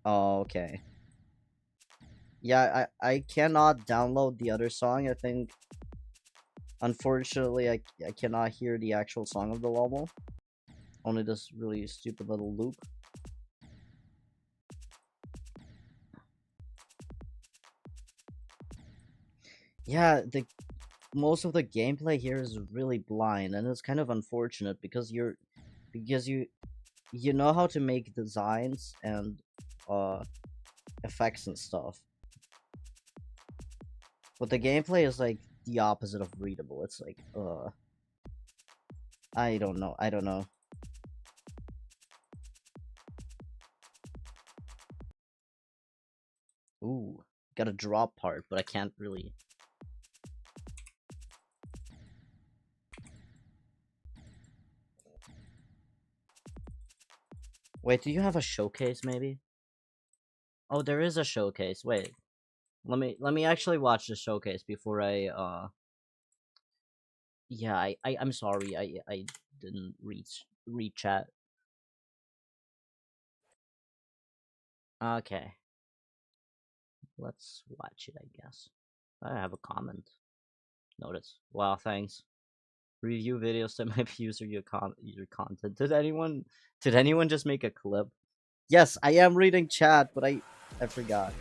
Oh, okay. Yeah, I cannot download the other song. I think unfortunately I cannot hear the actual song of the level. Only this really stupid little loop. Yeah, the most of the gameplay here is really blind, and it's kind of unfortunate because you know how to make designs and uh effects and stuff, but the gameplay is like the opposite of readable. It's like I don't know. Ooh, got a drop part, but I can't really. Wait, do you have a showcase maybe? Oh, there is a showcase. Wait, let me actually watch the showcase before I yeah, I'm sorry. I didn't read chat. Okay, let's watch it, I guess. I have a comment. Notice. Wow, thanks. Review videos that might be user content. Did anyone just make a clip? Yes, I am reading chat, but I forgot.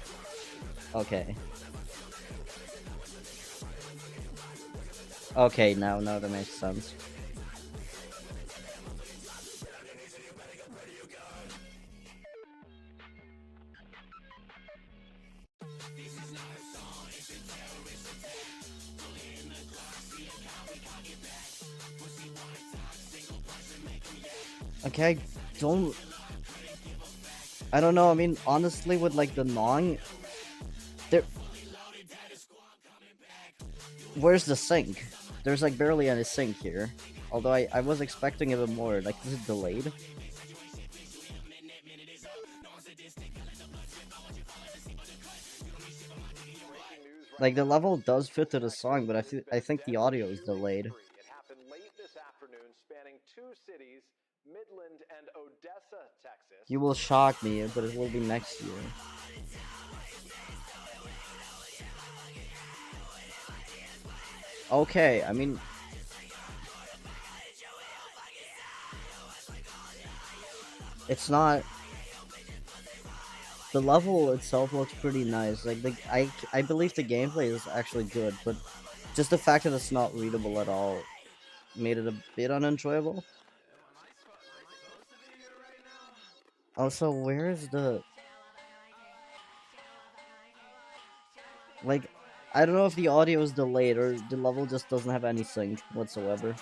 Okay. Okay, now that makes sense. Okay, don't I don't know. I mean, honestly, with like the Nong, there. Where's the sync? There's like barely any sync here. Although I was expecting even more. Like, is it delayed? Like the level does fit to the song, but I think the audio is delayed. It happened late this afternoon, spanning two cities, Midland and Odessa, Texas. You will shock me, but it will be next year. Okay, I mean, it's not. The level itself looks pretty nice. Like I believe the gameplay is actually good, but just the fact that it's not readable at all made it a bit unenjoyable. Also, where is the like? I don't know if the audio is delayed or the level just doesn't have any sync whatsoever.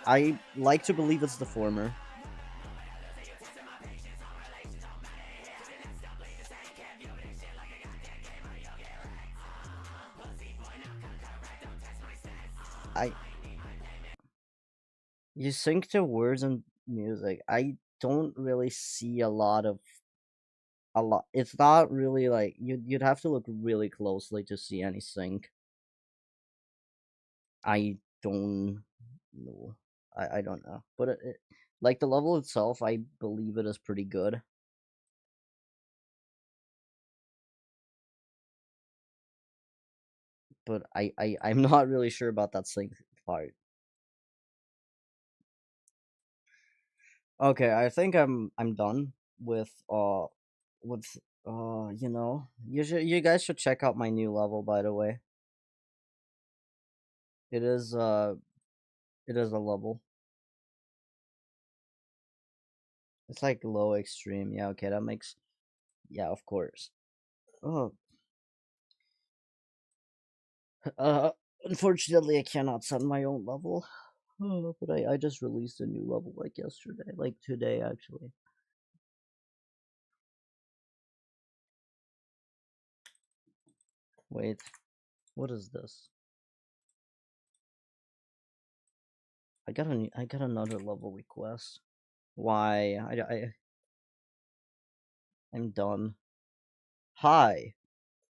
I like to believe it's the former. I You sync to words and music. I don't really see a lot. It's not really like you'd have to look really closely to see any sync. I don't know. I don't know, but like the level itself, I believe it is pretty good. But I'm not really sure about that sync part. Okay, I think I'm done with you know, you guys should check out my new level, by the way. It is it is a level. It's like low extreme. Yeah, okay, that makes yeah, of course. Oh, uh unfortunately I cannot set my own level. But I just released a new level like yesterday, like today actually. Wait, what is this? I got another level request. Why? I'm done. Hi.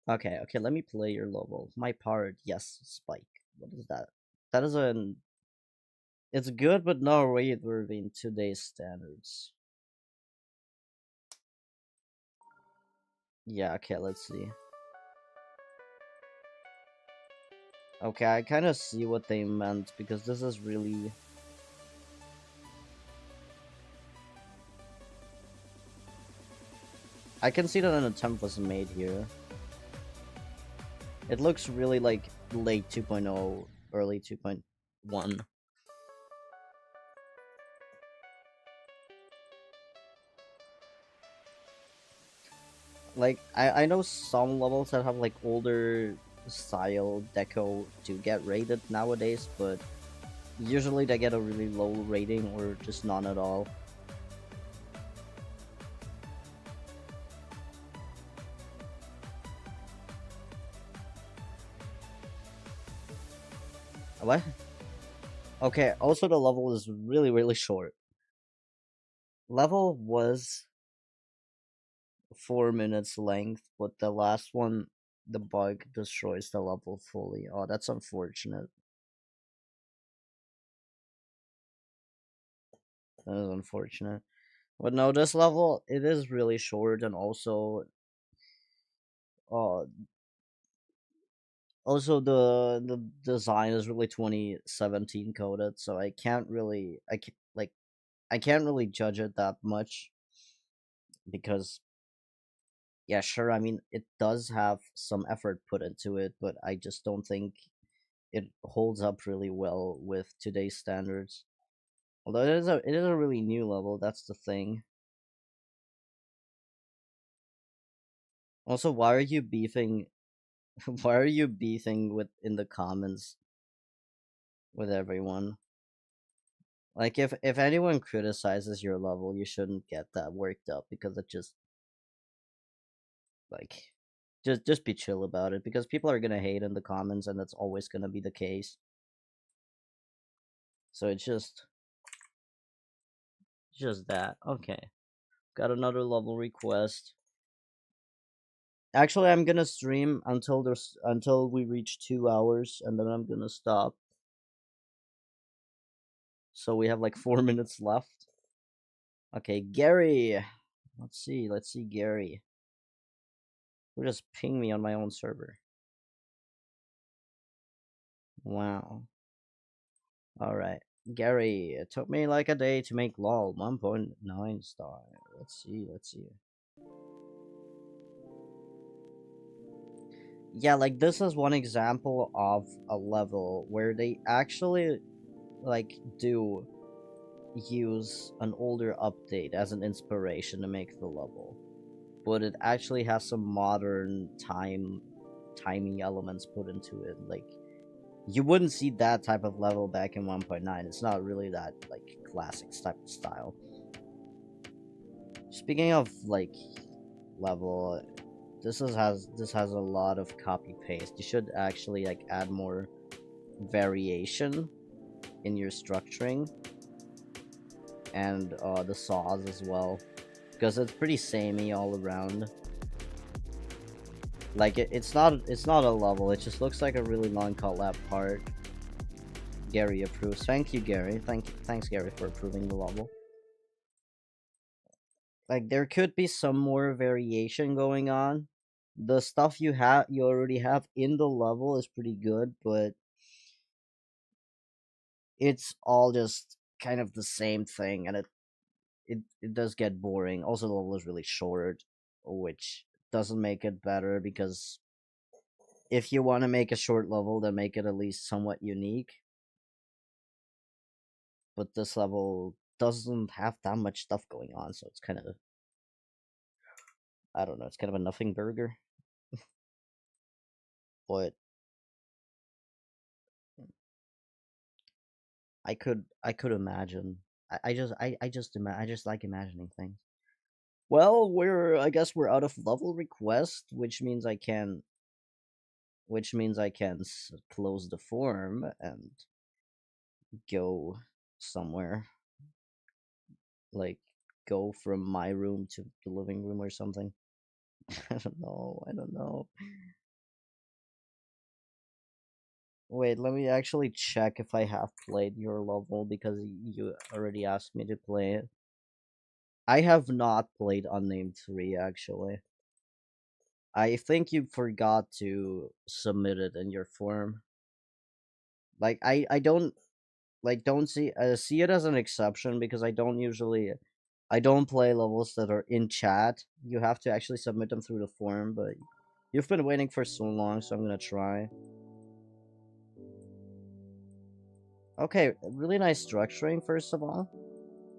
Okay, okay, let me play your level. My part, yes, Spike. What is that? That is an it's good but not rate worthy in today's standards. Yeah, okay, let's see. Okay, I kind of see what they meant because this is really I can see that an attempt was made here. It looks really like late 2.0, early 2.1. Like I know some levels that have like older style deco do get rated nowadays, but usually they get a really low rating or just none at all. What? Okay, also the level is really short. Level was 4 minutes length, but the last one the bug destroys the level fully. Oh, that's unfortunate. That is unfortunate. But no, this level it is really short, and uh also the design is really 2017 coded, so I can't really judge it that much because yeah, sure, I mean it does have some effort put into it, but I just don't think it holds up really well with today's standards. Although it is a really new level, that's the thing. Also, why are you beefing why are you beefing with in the comments with everyone? Like if anyone criticizes your level, you shouldn't get that worked up because it just like just be chill about it because people are gonna hate in the comments and that's always gonna be the case. So it's just that. Okay. Got another level request. Actually, I'm gonna stream until we reach 2 hours, and then I'm gonna stop. So we have like 4 minutes left. Okay, Gary. Let's see, Gary. Who just pinged me on my own server? Wow. All right, Gary. It took me like a day to make LOL 1.9 star. Let's see. Let's see. Yeah, like this is one example of a level where they actually like do use an older update as an inspiration to make the level, but it actually has some modern timey elements put into it. Like you wouldn't see that type of level back in 1.9. It's not really that like classic type of style. Speaking of like level, this has a lot of copy paste. You should actually like add more variation in your structuring and the saws as well, because it's pretty samey all around. Like it's not a level. It just looks like a really long collab part. Gary approves. Thank you, Gary. Thanks, Gary, for approving the level. Like there could be some more variation going on. The stuff you already have in the level is pretty good, but it's all just kind of the same thing, and it does get boring. Also, the level is really short, which doesn't make it better, because if you want to make a short level, then make it at least somewhat unique. But this level doesn't have that much stuff going on, so it's kind of, I don't know, it's kind of a nothing burger. But I could imagine. I just like imagining things. Well, I guess we're out of level request, which means I can close the form and go somewhere, like go from my room to the living room or something. I don't know. I don't know. Wait, let me actually check if I have played your level, because you already asked me to play it. I have not played Unnamed 3, actually. I think you forgot to submit it in your form. Like I don't don't see it as an exception, because I don't play levels that are in chat. You have to actually submit them through the form, but you've been waiting for so long, so I'm gonna try. Okay, really nice structuring, first of all.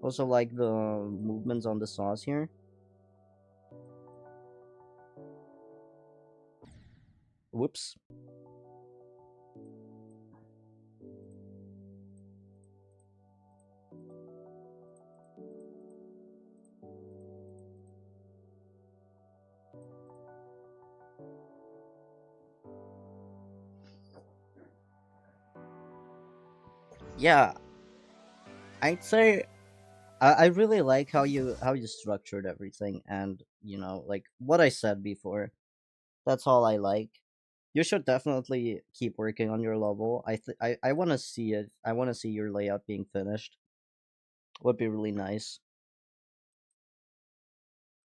Also like the movements on the saws here. Whoops. Yeah, I'd say I really like how you structured everything, and like what I said before. That's all I like. You should definitely keep working on your level. I want to see it. I want to see your layout being finished. Would be really nice.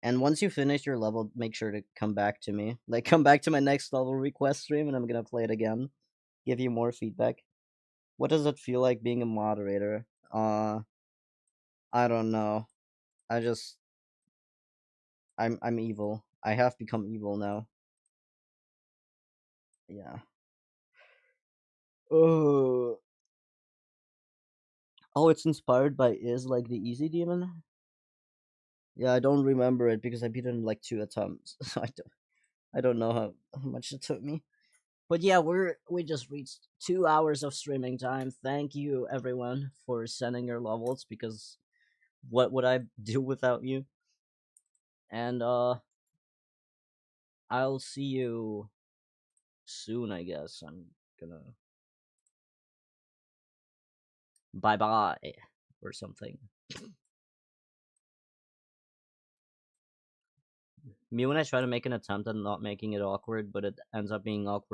And once you finish your level, make sure to come back to me. Like come back to my next level request stream, and I'm gonna play it again. Give you more feedback. What does it feel like being a moderator? I don't know. I just I'm evil. I have become evil now. Yeah. Oh. Oh, it's inspired by Is like the Easy Demon? Yeah, I don't remember it because I beat it in like 2 attempts. So I don't know how much it took me. But yeah, we just reached 2 hours of streaming time. Thank you everyone for sending your levels, because what would I do without you? And I'll see you soon, I guess. I'm gonna bye bye or something. me when I try to make an attempt at not making it awkward, but it ends up being awkward